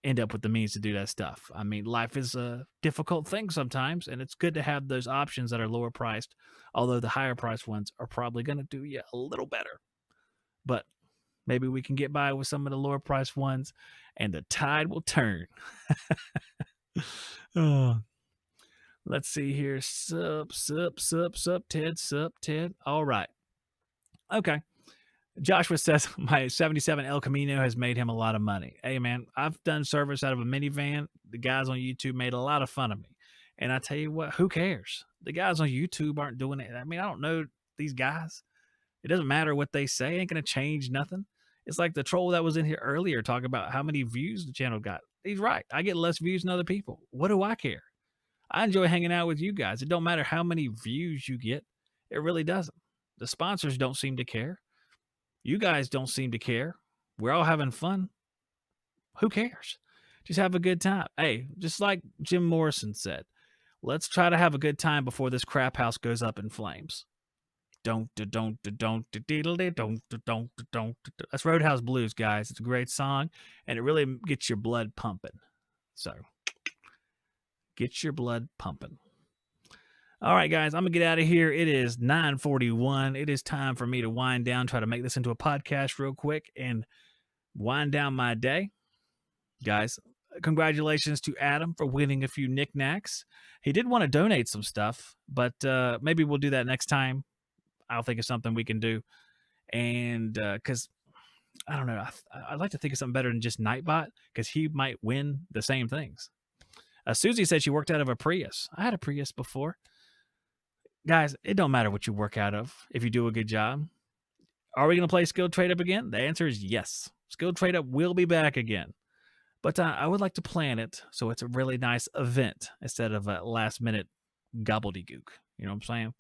end up with the means to do that stuff. I mean, life is a difficult thing sometimes, and it's good to have those options that are lower priced, although the higher priced ones are probably going to do you a little better. But maybe we can get by with some of the lower priced ones and the tide will turn. Oh, let's see here. Sup, Ted. All right. Okay. Joshua says my 77 El Camino has made him a lot of money. Hey, man, I've done service out of a minivan. The guys on YouTube made a lot of fun of me. And I tell you what, who cares? The guys on YouTube aren't doing it. I mean, I don't know these guys. It doesn't matter what they say. It ain't going to change nothing. It's like the troll that was in here earlier talking about how many views the channel got. He's right. I get less views than other people. What do I care? I enjoy hanging out with you guys. It don't matter how many views you get. It really doesn't. The sponsors don't seem to care. You guys don't seem to care. We're all having fun. Who cares? Just have a good time. Hey, just like Jim Morrison said, let's try to have a good time before this crap house goes up in flames. That's Roadhouse Blues, guys. It's a great song, and it really gets your blood pumping. So, get your blood pumping. All right, guys, I'm going to get out of here. It is 9:41. It is time for me to wind down, try to make this into a podcast real quick and wind down my day. Guys, congratulations to Adam for winning a few knickknacks. He did want to donate some stuff, but maybe we'll do that next time. I'll think of something we can do. And because, I don't know, I'd like to think of something better than just Nightbot because he might win the same things. Susie said she worked out of a Prius. I had a Prius before. Guys, it don't matter what you work out of if you do a good job. Are we going to play Skilled Trade Up again? The answer is yes. Skilled Trade Up will be back again. But I would like to plan it so it's a really nice event instead of a last-minute gobbledygook. You know what I'm saying?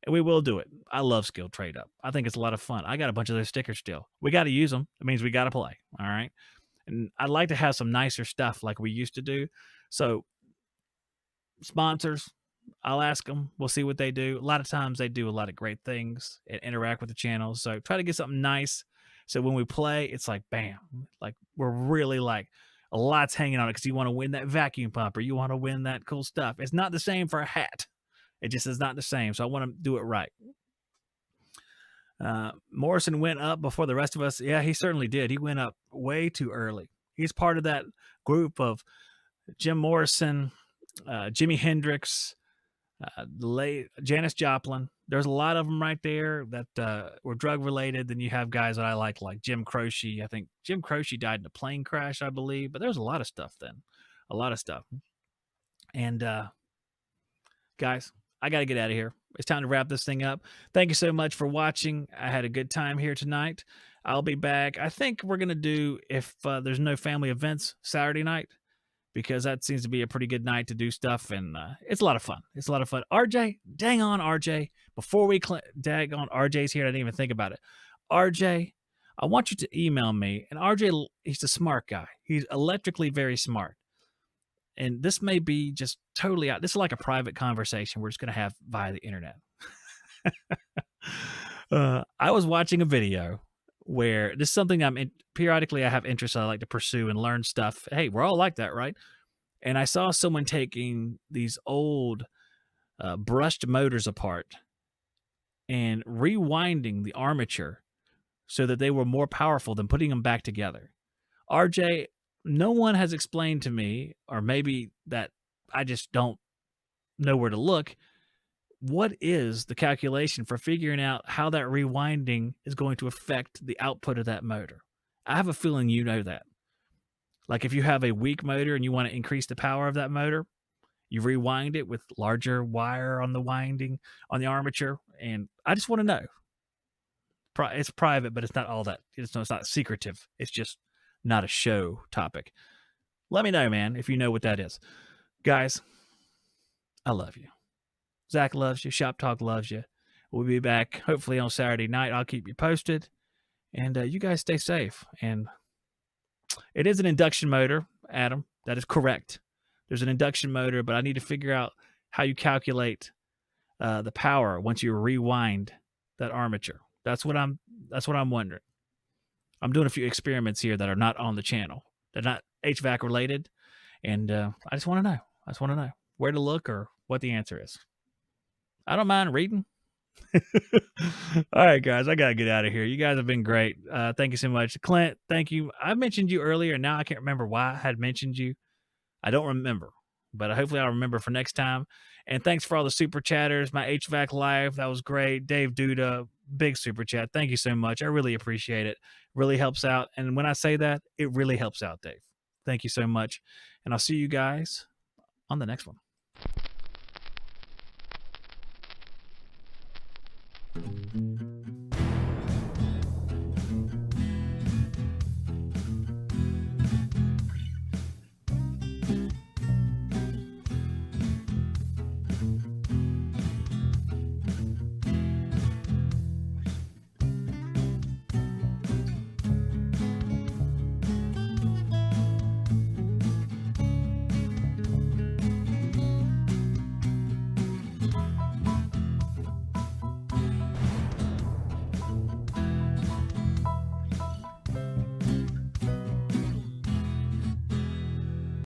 And we will do it. I love Skilled Trade Up. I think it's a lot of fun. I got a bunch of those stickers still. We got to use them. It means we got to play. All right? And I'd like to have some nicer stuff like we used to do. So, sponsors, I'll ask them. We'll see what they do. A lot of times they do a lot of great things and interact with the channel. So try to get something nice. So when we play, it's like, bam, like we're really like a lot's hanging on it because you want to win that vacuum pump or you want to win that cool stuff. It's not the same for a hat. It just is not the same. So I want to do it right. Morrison went up before the rest of us. Yeah, he certainly did. He went up way too early. He's part of that group of Jim Morrison, Jimi Hendrix, Janis Joplin. There's a lot of them right there that were drug related. Then you have guys that I like Jim Croce. I think Jim Croce died in a plane crash, I believe. But there's a lot of stuff then, a lot of stuff. And guys, I got to get out of here. It's time to wrap this thing up. Thank you so much for watching. I had a good time here tonight. I'll be back. I think we're gonna do, if there's no family events, Saturday night, because that seems to be a pretty good night to do stuff, and it's a lot of fun. It's a lot of fun. RJ, dang on RJ. Before we dag on RJ's here, I didn't even think about it. RJ, I want you to email me. And RJ, he's a smart guy. He's electrically very smart. And this may be just totally out. This is like a private conversation we're just going to have via the internet. I was watching a video where this is something periodically I have interests I like to pursue and learn stuff. Hey, we're all like that, right? And I saw someone taking these old brushed motors apart and rewinding the armature so that they were more powerful than putting them back together. RJ, no one has explained to me, or maybe that I just don't know where to look. What is the calculation for figuring out how that rewinding is going to affect the output of that motor? I have a feeling you know that. Like if you have a weak motor and you want to increase the power of that motor, you rewind it with larger wire on the winding, on the armature. And I just want to know. It's private, but it's not all that. It's not secretive. It's just not a show topic. Let me know, man, if you know what that is. Guys, I love you. Zach loves you. Shop Talk loves you. We'll be back hopefully on Saturday night. I'll keep you posted. And you guys stay safe. And it is an induction motor, Adam. That is correct. There's an induction motor, but I need to figure out how you calculate the power once you rewind that armature. That's what I'm wondering. I'm doing a few experiments here that are not on the channel. They're not HVAC related, and I just want to know. I just want to know where to look or what the answer is. I don't mind reading. All right, guys, I gotta get out of here. You guys have been great. Thank you so much, Clint. Thank you. I mentioned you earlier, and now I can't remember why I had mentioned you. I don't remember, but hopefully I'll remember for next time. And thanks for all the super chatters. My HVAC live, that was great. Dave Duda, big super chat. Thank you so much. I really appreciate it. Really helps out. And when I say that, it really helps out, Dave. Thank you so much. And I'll see you guys on the next one.